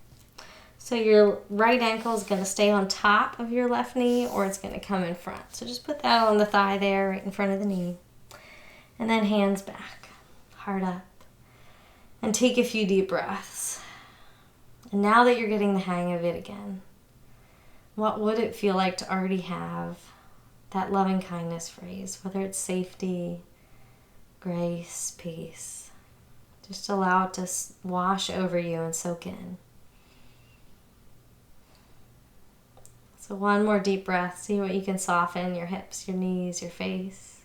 So your right ankle is going to stay on top of your left knee, or it's going to come in front. So just put that on the thigh there, right in front of the knee. And then hands back, heart up. And take a few deep breaths. And now that you're getting the hang of it again, what would it feel like to already have that loving kindness phrase, whether it's safety, grace, peace? Just allow it to wash over you and soak in. So one more deep breath. See what you can soften, your hips, your knees, your face.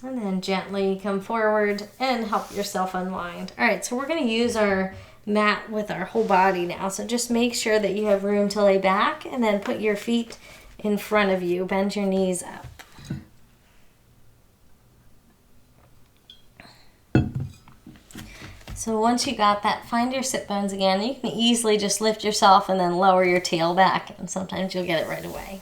And then gently come forward and help yourself unwind. All right, so we're going to use our mat with our whole body now. So just make sure that you have room to lay back, and then put your feet in front of you. Bend your knees up. So once you got that, find your sit bones again. You can easily just lift yourself and then lower your tail back, and sometimes you'll get it right away.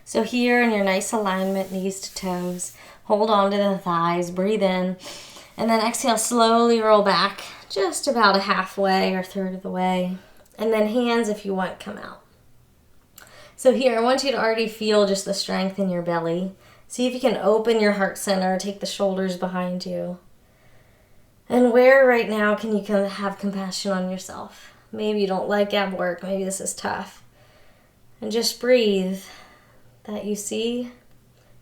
So here in your nice alignment, knees to toes, hold on to the thighs, breathe in, and then exhale, slowly roll back just about a halfway or third of the way. And then hands, if you want, come out. So here, I want you to already feel just the strength in your belly. See if you can open your heart center, take the shoulders behind you. And where right now can you have compassion on yourself? Maybe you don't like ab work, maybe this is tough. And just breathe that you see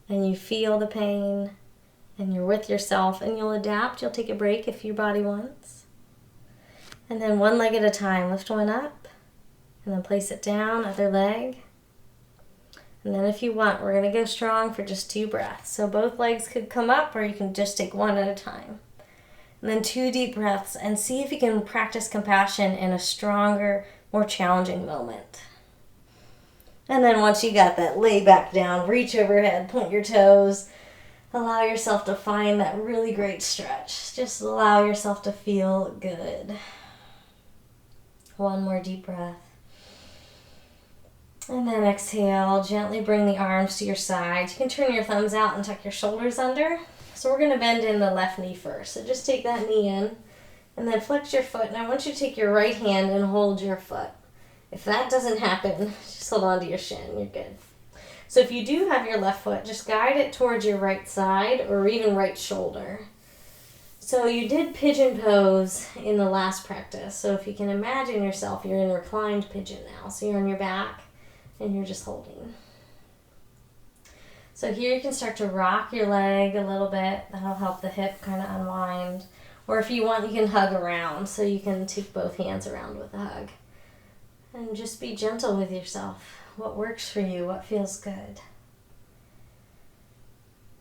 and you feel the pain, and you're with yourself, and you'll adapt. You'll take a break if your body wants. And then one leg at a time, lift one up And then place it down, other leg. And then if you want, we're going to go strong for just 2 breaths. So both legs could come up, or you can just take one at a time. And then 2 deep breaths, and see if you can practice compassion in a stronger, more challenging moment. And then once you got that, lay back down, reach overhead, point your toes. Allow yourself to find that really great stretch. Just allow yourself to feel good. One more deep breath. And then exhale, gently bring the arms to your sides. You can turn your thumbs out and tuck your shoulders under. So we're going to bend in the left knee first. So just take that knee in and then flex your foot. And I want you to take your right hand and hold your foot. If that doesn't happen, just hold on to your shin. You're good. So if you do have your left foot, just guide it towards your right side or even right shoulder. So you did pigeon pose in the last practice. So if you can imagine yourself, you're in reclined pigeon now. So you're on your back and you're just holding. So here you can start to rock your leg a little bit. That'll help the hip kind of unwind. Or if you want, you can hug around. So you can take both hands around with a hug. And just be gentle with yourself. What works for you, what feels good.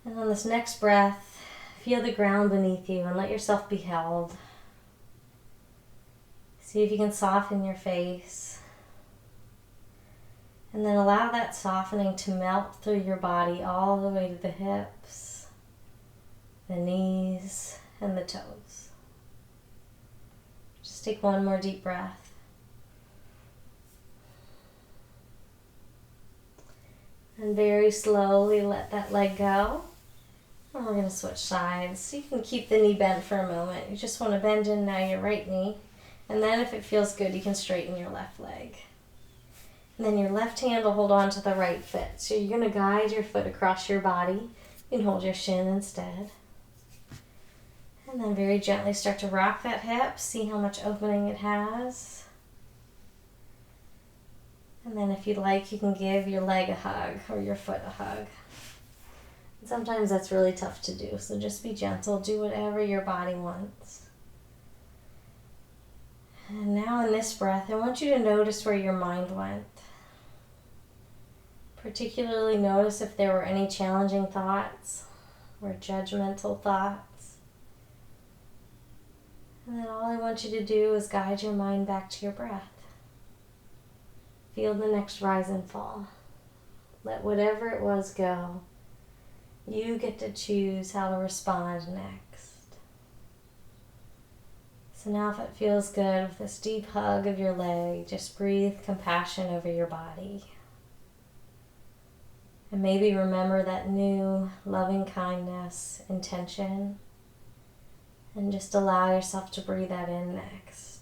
And on this next breath, feel the ground beneath you and let yourself be held. See if you can soften your face. And then allow that softening to melt through your body all the way to the hips, the knees, and the toes. Just take one more deep breath. And very slowly let that leg go. And we're going to switch sides. So you can keep the knee bent for a moment. You just want to bend in now your right knee. And then if it feels good, you can straighten your left leg. And then your left hand will hold on to the right foot. So you're going to guide your foot across your body. You can hold your shin instead. And then very gently start to rock that hip. See how much opening it has. And then if you'd like, you can give your leg a hug or your foot a hug. And sometimes that's really tough to do, so just be gentle. Do whatever your body wants. And now in this breath, I want you to notice where your mind went. Particularly notice if there were any challenging thoughts or judgmental thoughts. And then all I want you to do is guide your mind back to your breath. Feel the next rise and fall. Let whatever it was go. You get to choose how to respond next. So now if it feels good with this deep hug of your leg, just breathe compassion over your body. And maybe remember that new loving kindness intention. And just allow yourself to breathe that in next.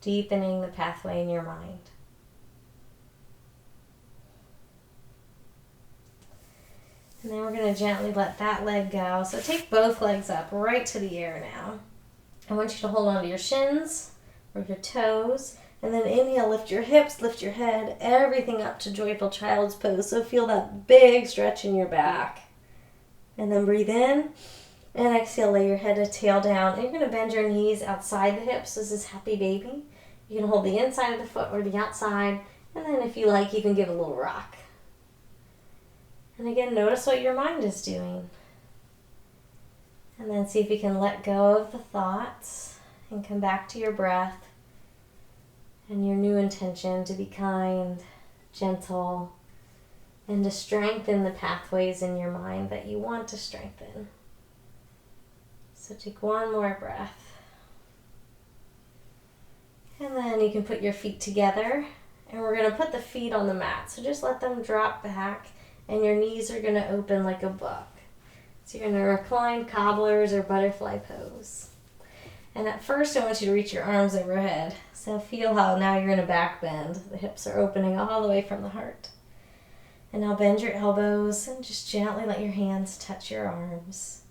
Deepening the pathway in your mind. And then we're going to gently let that leg go. So take both legs up right to the air now. I want you to hold on to your shins or your toes. And then inhale, lift your hips, lift your head, everything up to joyful child's pose. So feel that big stretch in your back. And then breathe in. And exhale, lay your head to tail down. And you're going to bend your knees outside the hips. This is happy baby. You can hold the inside of the foot or the outside. And then if you like, you can give a little rock. And again, notice what your mind is doing. And then see if you can let go of the thoughts and come back to your breath and your new intention to be kind, gentle, and to strengthen the pathways in your mind that you want to strengthen. So take one more breath. And then you can put your feet together. And we're going to put the feet on the mat. So just let them drop back. And your knees are going to open like a book. So you're going to recline cobblers or butterfly pose. And at first I want you to reach your arms overhead. So feel how now you're in a back bend. The hips are opening all the way from the heart. And now bend your elbows and just gently let your hands touch your arms.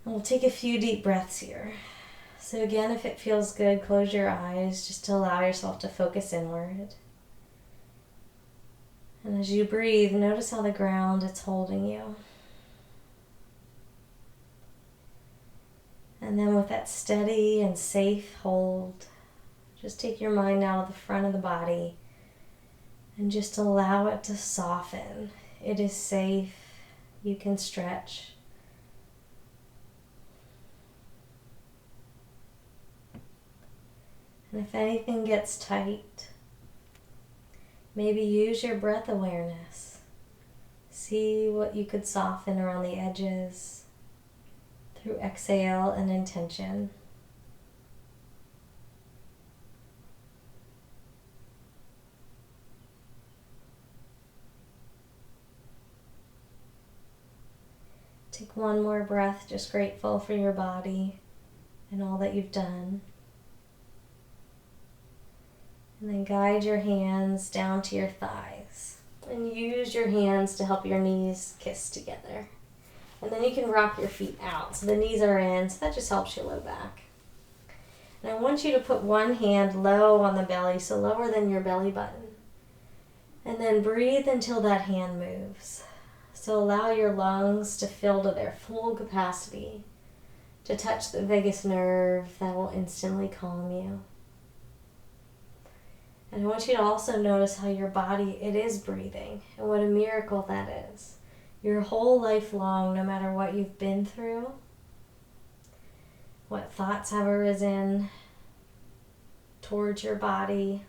And we'll take a few deep breaths here. So again, if it feels good, close your eyes just to allow yourself to focus inward. And as you breathe, notice how the ground is holding you. And then with that steady and safe hold, just take your mind out of the front of the body and just allow it to soften. It is safe. You can stretch. And if anything gets tight, maybe use your breath awareness. See what you could soften around the edges through exhale and intention. Take one more breath, just grateful for your body and all that you've done. And then guide your hands down to your thighs. And use your hands to help your knees kiss together. And then you can rock your feet out. So the knees are in, so that just helps your low back. And I want you to put one hand low on the belly, so lower than your belly button. And then breathe until that hand moves. So allow your lungs to fill to their full capacity to touch the vagus nerve. That will instantly calm you. And I want you to also notice how your body, it is breathing, and what a miracle that is. Your whole life long, no matter what you've been through, what thoughts have arisen towards your body,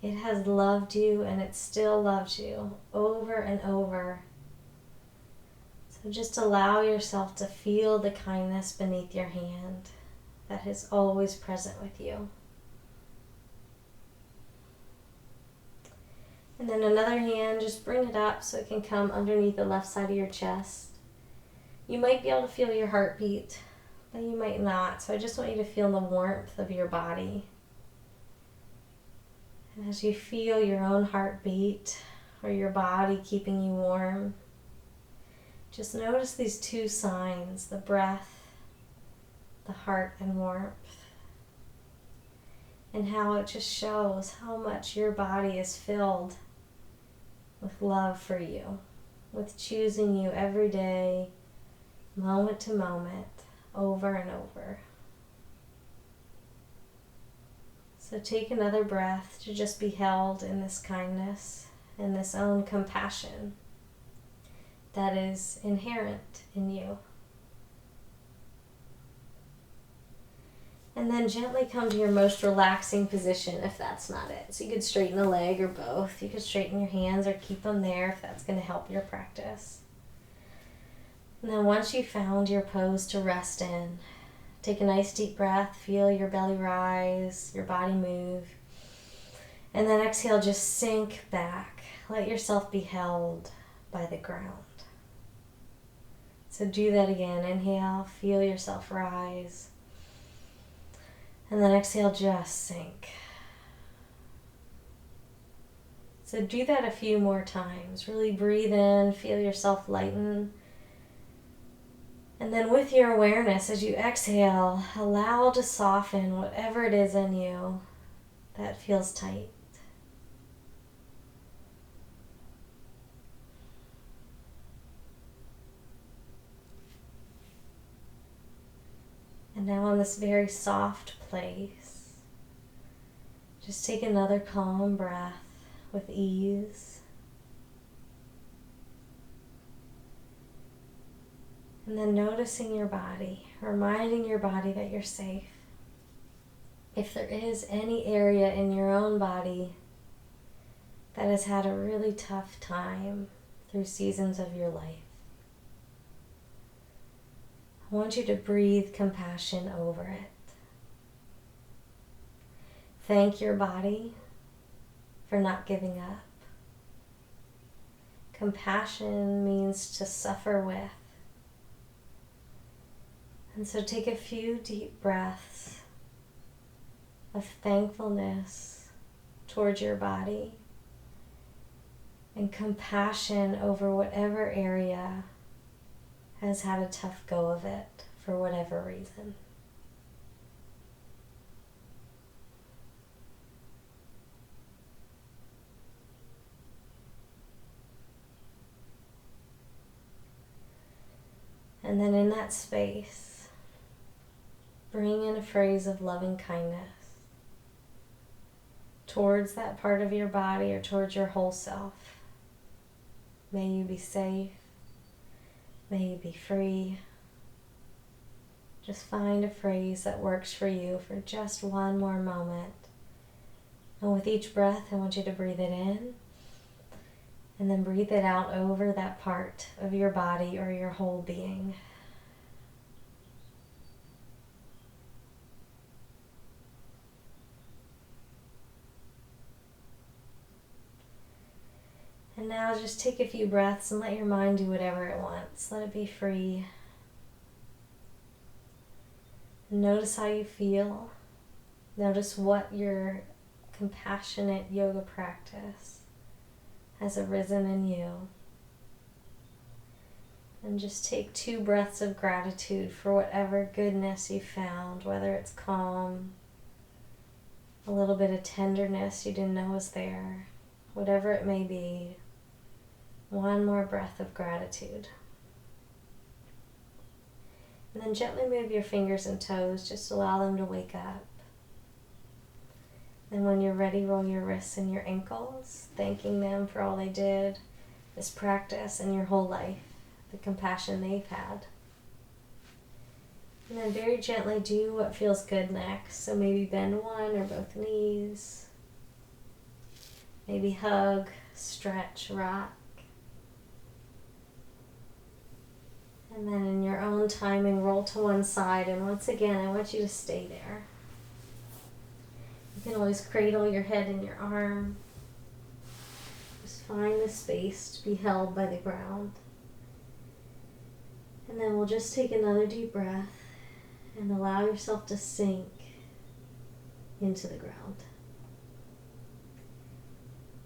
it has loved you and it still loves you over and over. So just allow yourself to feel the kindness beneath your hand that is always present with you. And then another hand, just bring it up so it can come underneath the left side of your chest. You might be able to feel your heartbeat, but you might not. So I just want you to feel the warmth of your body. And as you feel your own heartbeat or your body keeping you warm, just notice these two signs, the breath, the heart, and warmth. And how it just shows how much your body is filled with love for you, with choosing you every day, moment to moment, over and over. So take another breath to just be held in this kindness and this own compassion that is inherent in you. And then gently come to your most relaxing position if that's not it. So you could straighten a leg or both. You could straighten your hands or keep them there if that's going to help your practice. And then once you've found your pose to rest in, take a nice deep breath, feel your belly rise, your body move. And then exhale, just sink back. Let yourself be held by the ground. So do that again. Inhale, feel yourself rise. And then exhale, just sink. So do that a few more times. Really breathe in, feel yourself lighten. And then with your awareness, as you exhale, allow to soften whatever it is in you that feels tight. And now in this very soft place, just take another calm breath with ease. And then noticing your body, reminding your body that you're safe. If there is any area in your own body that has had a really tough time through seasons of your life, I want you to breathe compassion over it. Thank your body for not giving up. Compassion means to suffer with. And so take a few deep breaths of thankfulness towards your body and compassion over whatever area has had a tough go of it for whatever reason. And then in that space, bring in a phrase of loving kindness towards that part of your body or towards your whole self. May you be safe. May you be free. Just find a phrase that works for you for just one more moment. And with each breath, I want you to breathe it in and then breathe it out over that part of your body or your whole being. And now just take a few breaths and let your mind do whatever it wants. Let it be free. Notice how you feel. Notice what your compassionate yoga practice has arisen in you. And just take 2 breaths of gratitude for whatever goodness you found, whether it's calm, a little bit of tenderness you didn't know was there, whatever it may be. One more breath of gratitude. And then gently move your fingers and toes, just allow them to wake up. And when you're ready, roll your wrists and your ankles, thanking them for all they did, this practice, and your whole life, the compassion they've had. And then very gently do what feels good next. So maybe bend one or both knees. Maybe hug, stretch, rock. And then in your own timing, roll to one side. And once again, I want you to stay there. You can always cradle your head in your arm. Just find the space to be held by the ground. And then we'll just take another deep breath and allow yourself to sink into the ground.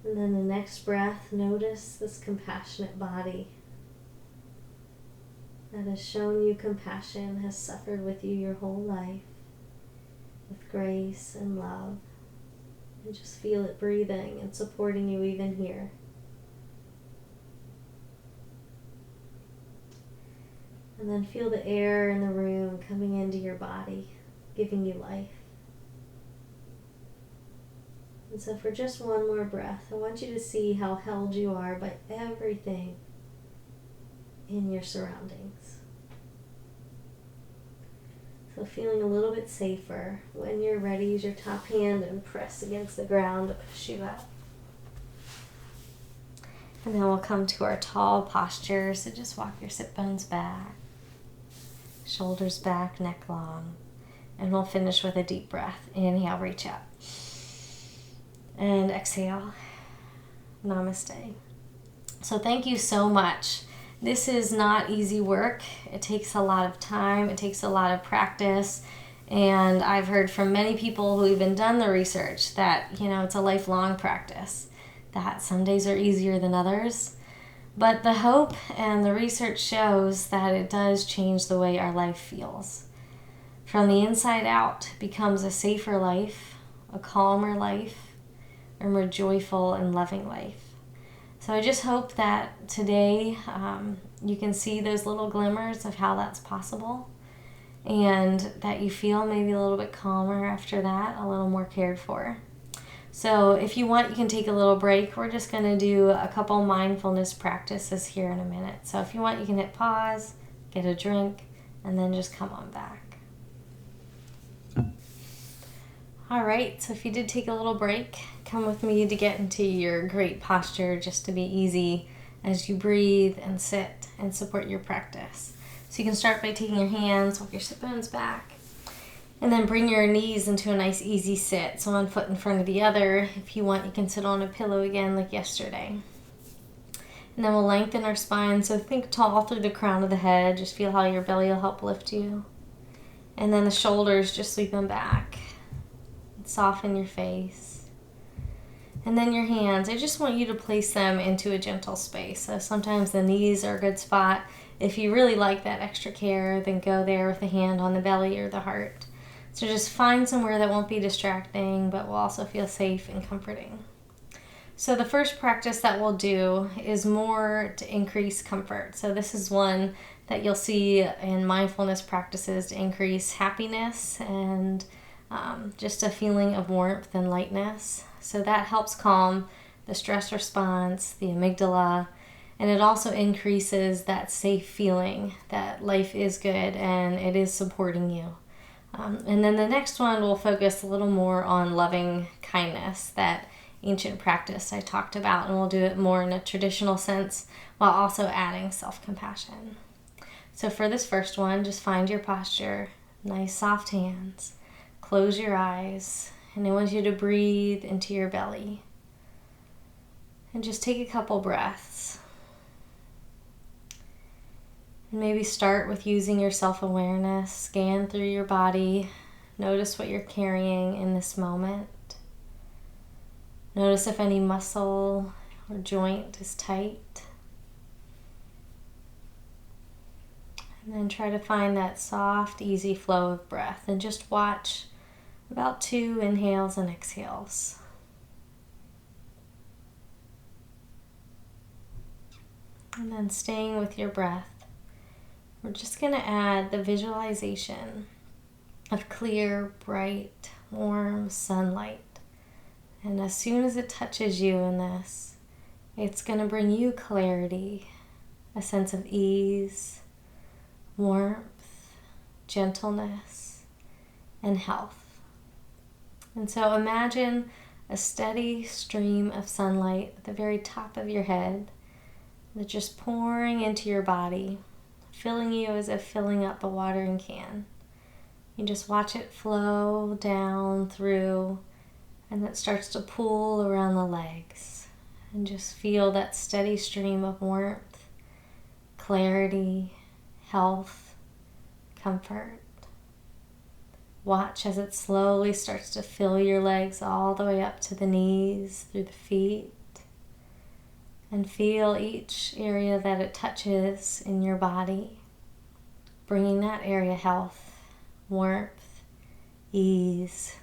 And then the next breath, notice this compassionate body that has shown you compassion, has suffered with you your whole life with grace and love. And just feel it breathing and supporting you even here. And then feel the air in the room coming into your body, giving you life. And so for just one more breath, I want you to see how held you are by everything in your surroundings. So feeling a little bit safer. When you're ready, use your top hand and press against the ground to push you up. And then we'll come to our tall posture. So just walk your sit bones back, shoulders back, neck long. And we'll finish with a deep breath. Inhale, reach up. And exhale. Namaste. So thank you so much. This is not easy work. It takes a lot of time. It takes a lot of practice. And I've heard from many people who even done the research that, it's a lifelong practice, that some days are easier than others. But the hope and the research shows that it does change the way our life feels. From the inside out, it becomes a safer life, a calmer life, a more joyful and loving life. So I just hope that today you can see those little glimmers of how that's possible, and that you feel maybe a little bit calmer after that, a little more cared for. So if you want, you can take a little break. We're just going to do a couple mindfulness practices here in a minute. So if you want, you can hit pause, get a drink, and then just come on back. All right, so if you did take a little break, come with me to get into your great posture, just to be easy as you breathe and sit and support your practice. So you can start by taking your hands, walk your sit bones back, and then bring your knees into a nice easy sit. So one foot in front of the other. If you want, you can sit on a pillow again like yesterday. And then we'll lengthen our spine. So think tall through the crown of the head. Just feel how your belly will help lift you. And then the shoulders, just sweep them back. Soften your face. And then your hands, I just want you to place them into a gentle space. So sometimes the knees are a good spot. If you really like that extra care, then go there with a hand on the belly or the heart. So just find somewhere that won't be distracting, but will also feel safe and comforting. So the first practice that we'll do is more to increase comfort. So this is one that you'll see in mindfulness practices to increase happiness and just a feeling of warmth and lightness. So that helps calm the stress response, the amygdala, and it also increases that safe feeling that life is good and it is supporting you. And then the next one will focus a little more on loving kindness, that ancient practice I talked about, and we'll do it more in a traditional sense while also adding self-compassion. So for this first one, just find your posture, nice soft hands, close your eyes, and I want you to breathe into your belly. And just take a couple breaths. And maybe start with using your self-awareness, scan through your body, notice what you're carrying in this moment. Notice if any muscle or joint is tight. And then try to find that soft, easy flow of breath. And just watch about 2 inhales and exhales. And then staying with your breath, we're just going to add the visualization of clear, bright, warm sunlight. And as soon as it touches you in this, it's going to bring you clarity, a sense of ease, warmth, gentleness, and health. And so imagine a steady stream of sunlight at the very top of your head that's just pouring into your body, filling you as if filling up a watering can. You just watch it flow down through, and it starts to pool around the legs. And just feel that steady stream of warmth, clarity, health, comfort. Watch as it slowly starts to fill your legs all the way up to the knees, through the feet. And feel each area that it touches in your body, bringing that area health, warmth, ease,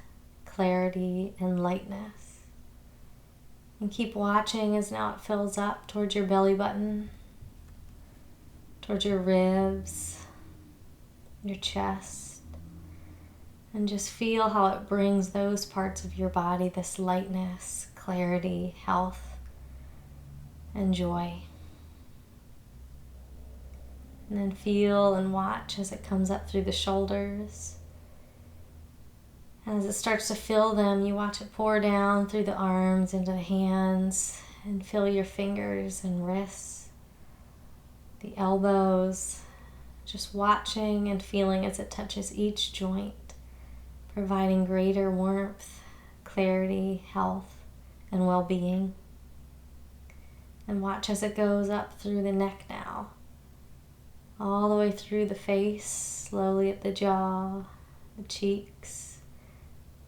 clarity, and lightness. And keep watching as now it fills up towards your belly button, towards your ribs, your chest. And just feel how it brings those parts of your body this lightness, clarity, health, and joy. And then feel and watch as it comes up through the shoulders. And as it starts to fill them, you watch it pour down through the arms into the hands and fill your fingers and wrists, the elbows, just watching and feeling as it touches each joint, providing greater warmth, clarity, health, and well-being. And watch as it goes up through the neck now, all the way through the face, slowly at the jaw, the cheeks,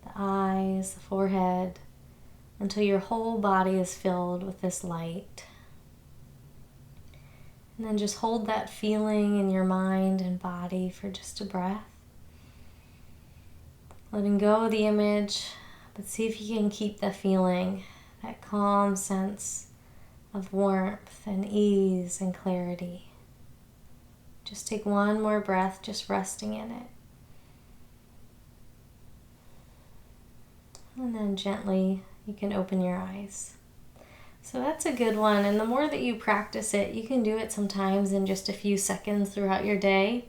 the eyes, the forehead, until your whole body is filled with this light. And then just hold that feeling in your mind and body for just a breath. Letting go of the image, but see if you can keep the feeling, that calm sense of warmth and ease and clarity. Just take one more breath, just resting in it. And then gently you can open your eyes. So that's a good one, and the more that you practice it, you can do it sometimes in just a few seconds throughout your day.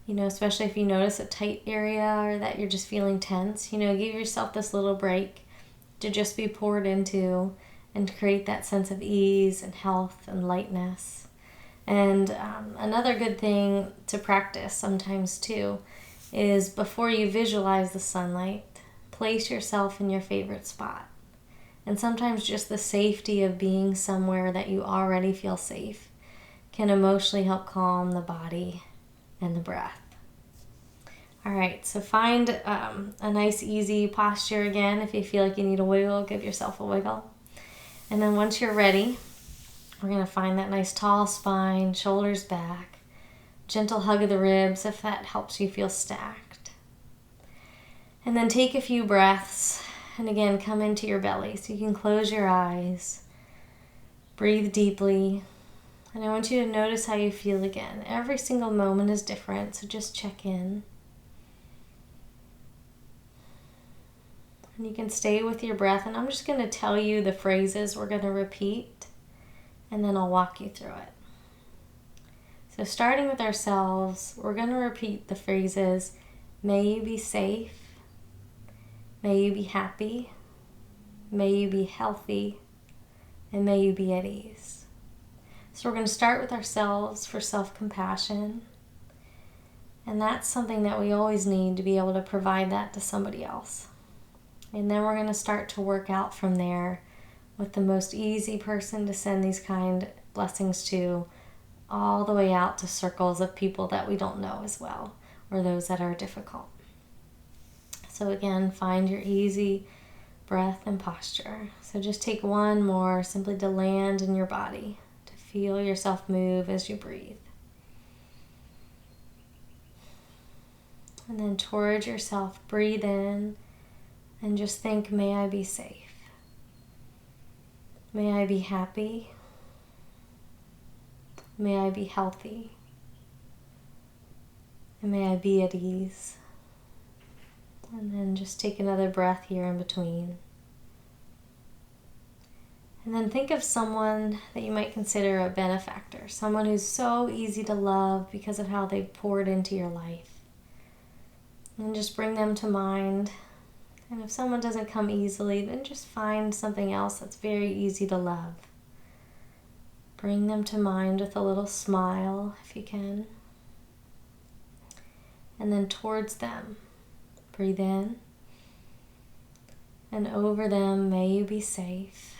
Especially if you notice a tight area or that you're just feeling tense, give yourself this little break to just be poured into and create that sense of ease and health and lightness. And another good thing to practice sometimes too is before you visualize the sunlight, place yourself in your favorite spot. And sometimes just the safety of being somewhere that you already feel safe can emotionally help calm the body and the breath. All right, so find a nice easy posture again. If you feel like you need a wiggle, give yourself a wiggle. And then once you're ready, we're going to find that nice tall spine, shoulders back, gentle hug of the ribs if that helps you feel stacked. And then take a few breaths And again, come into your belly. So you can close your eyes. Breathe deeply. And I want you to notice how you feel again. Every single moment is different, so just check in. And you can stay with your breath. And I'm just going to tell you the phrases we're going to repeat, and then I'll walk you through it. So starting with ourselves, we're going to repeat the phrases, may you be safe, may you be happy, may you be healthy, and may you be at ease. So we're going to start with ourselves for self-compassion. And that's something that we always need to be able to provide that to somebody else. And then we're going to start to work out from there with the most easy person to send these kind blessings to, all the way out to circles of people that we don't know as well, or those that are difficult. So again, find your easy breath and posture. So just take one more simply to land in your body, to feel yourself move as you breathe. And then towards yourself, breathe in and just think, may I be safe. May I be happy. May I be healthy. And may I be at ease. And then just take another breath here in between. And then think of someone that you might consider a benefactor, someone who's so easy to love because of how they've poured into your life. And just bring them to mind. And if someone doesn't come easily, then just find something else that's very easy to love. Bring them to mind with a little smile if you can. And then towards them, breathe in. And over them, may you be safe.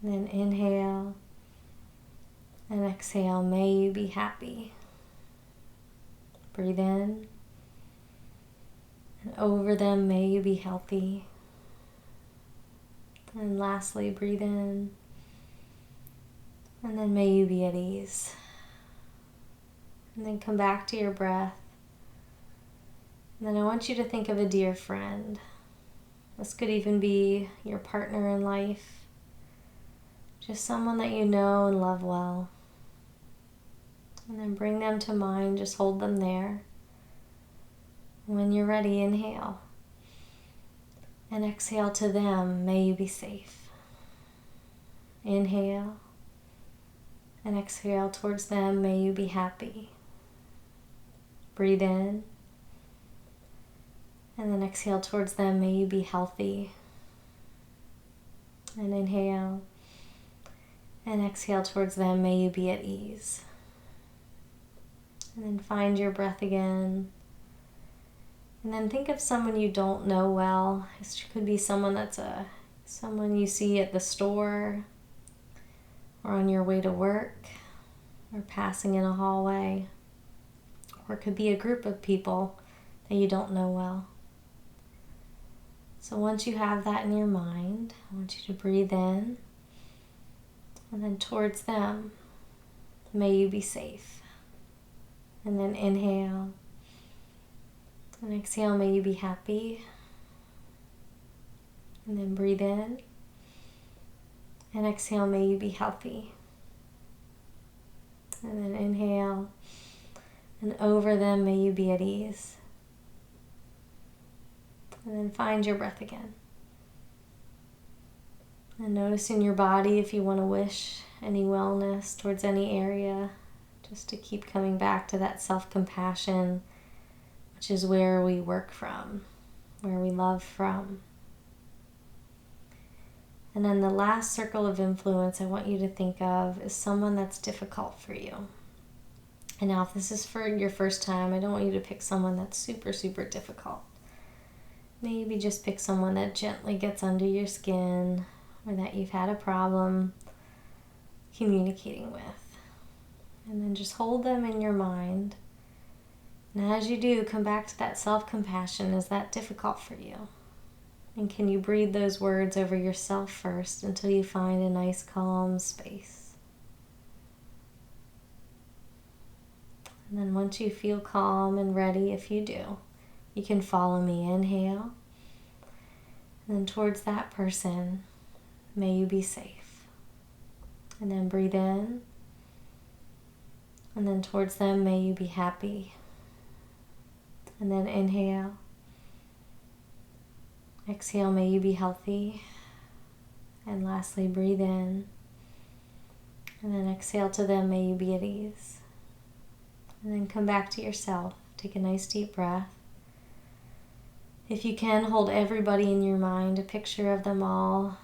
And then inhale. And exhale, may you be happy. Breathe in. And over them, may you be healthy. And lastly, breathe in. And then may you be at ease. And then come back to your breath. And then I want you to think of a dear friend. This could even be your partner in life. Just someone that you know and love well. And then bring them to mind. Just hold them there. When you're ready, inhale. And exhale to them, may you be safe. Inhale. And exhale towards them, may you be happy. Breathe in. And then exhale towards them, may you be healthy. And inhale. And exhale towards them, may you be at ease. And then find your breath again. And then think of someone you don't know well. It could be someone that's someone you see at the store, or on your way to work, or passing in a hallway. Or it could be a group of people that you don't know well. So once you have that in your mind, I want you to breathe in. And then towards them, may you be safe. And then inhale. And exhale, may you be happy. And then breathe in. And exhale, may you be healthy. And then inhale. And over them, may you be at ease. And then find your breath again. And notice in your body if you want to wish any wellness towards any area, just to keep coming back to that self-compassion, which is where we work from, where we love from. And then the last circle of influence I want you to think of is someone that's difficult for you. And now if this is for your first time, I don't want you to pick someone that's super, super difficult. Maybe just pick someone that gently gets under your skin, or that you've had a problem communicating with. And then just hold them in your mind. And as you do, come back to that self-compassion. Is that difficult for you? And can you breathe those words over yourself first until you find a nice calm space? And then once you feel calm and ready, if you do, you can follow me. Inhale. And then towards that person, may you be safe. And then breathe in. And then towards them, may you be happy. And then inhale. Exhale, may you be healthy. And lastly, breathe in. And then exhale to them, may you be at ease. And then come back to yourself. Take a nice deep breath. If you can, hold everybody in your mind, a picture of them all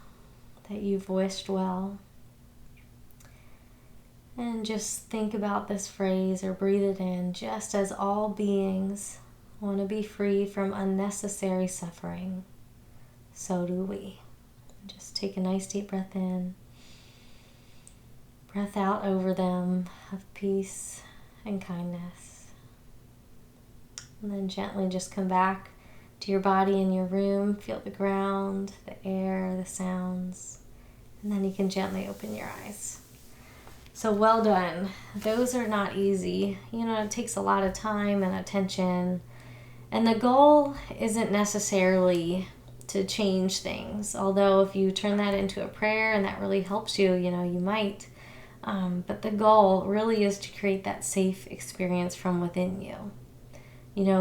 that you've wished well. And just think about this phrase or breathe it in, just as all beings want to be free from unnecessary suffering, so do we. Just take a nice deep breath in. Breath out over them of peace and kindness. And then gently just come back to your body in your room. Feel the ground, the air, the sounds. And then you can gently open your eyes. So well done. Those are not easy. It takes a lot of time and attention. And the goal isn't necessarily to change things. Although if you turn that into a prayer and that really helps you, you might. But the goal really is to create that safe experience from within you.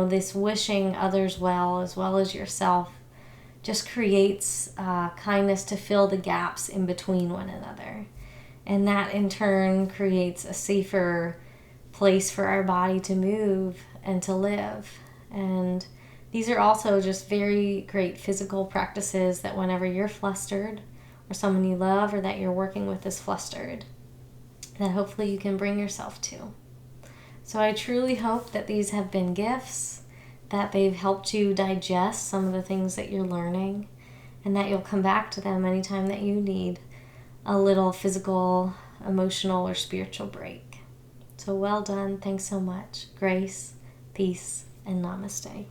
This wishing others well as yourself just creates kindness to fill the gaps in between one another. And that in turn creates a safer place for our body to move and to live. And these are also just very great physical practices that whenever you're flustered or someone you love or that you're working with is flustered, that hopefully you can bring yourself to. So I truly hope that these have been gifts, that they've helped you digest some of the things that you're learning, and that you'll come back to them anytime that you need a little physical, emotional, or spiritual break. So well done. Thanks so much. Grace, peace, and namaste.